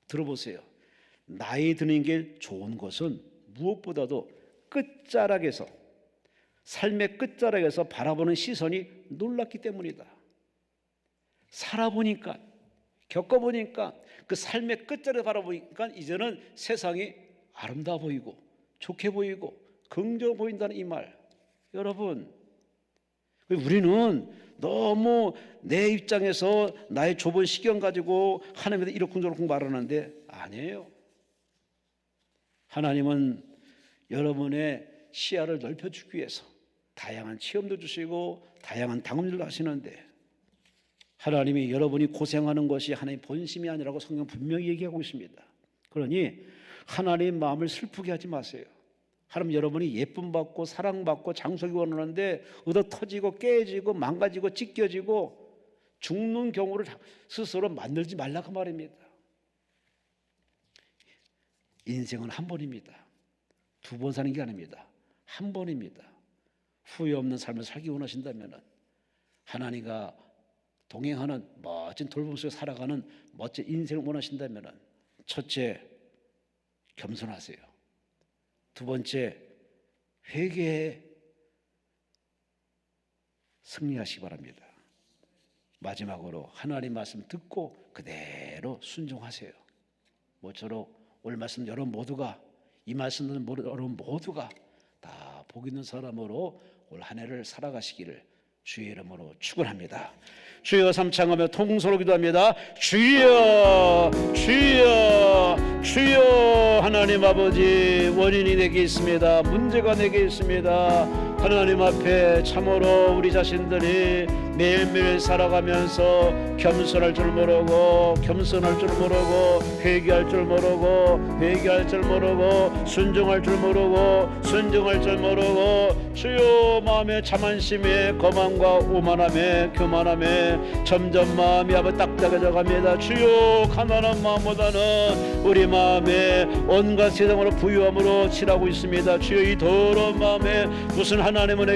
들어보세요. 나이 드는 게 좋은 것은 무엇보다도 끝자락에서, 삶의 끝자락에서 바라보는 시선이 놀랍기 때문이다. 살아보니까, 겪어보니까, 그 삶의 끝자락을 바라보니까 이제는 세상이 아름다워 보이고 좋게 보이고 긍정해 보인다는 이 말. 여러분, 우리는 너무 내 입장에서 나의 좁은 시경 가지고 하나님에 대해 이렇쿵저렇쿵 말하는데 아니에요. 하나님은 여러분의 시야를 넓혀주기 위해서 다양한 체험도 주시고 다양한 당업들도 하시는데, 하나님이 여러분이 고생하는 것이 하나님의 본심이 아니라고 성경 분명히 얘기하고 있습니다. 그러니 하나님의 마음을 슬프게 하지 마세요. 하나님 여러분이 예쁨 받고 사랑받고 장수하기 원하는데 얻어 터지고 깨지고 망가지고 찢겨지고 죽는 경우를 스스로 만들지 말라고 말입니다. 인생은 한 번입니다. 두 번 사는 게 아닙니다. 한 번입니다. 후회 없는 삶을 살기 원하신다면, 하나님과 동행하는 멋진 돌봄 속에 살아가는 멋진 인생을 원하신다면, 첫째, 겸손하세요. 두 번째, 회개에 승리하시기 바랍니다. 마지막으로 하나님 말씀 듣고 그대로 순종하세요. 모쪼록 오늘 말씀 여러분 모두가, 이 말씀 듣는 여러분 모두가 다 복 있는 사람으로 올 한 해를 살아가시기를 주의 이름으로 축원합니다. 주여 삼창하며 통성으로 기도합니다. 주여 주여 주여. 하나님 아버지, 원인이 내게 있습니다. 문제가 내게 있습니다. 하나님 앞에 참으로 우리 자신들이 매일매일 살아가면서 겸손할 줄 모르고 회개할 줄 모르고 순종할 줄 모르고 주여 마음의 자만심에 거만과 오만함에 교만함에 점점 마음이 아버 딱딱해져 갑니다. 주여 가난한 마음보다는 우리 마음에 온갖 세상으로 부유함으로 칠하고 있습니다. 주여 이 더러운 마음에 무슨 하나님은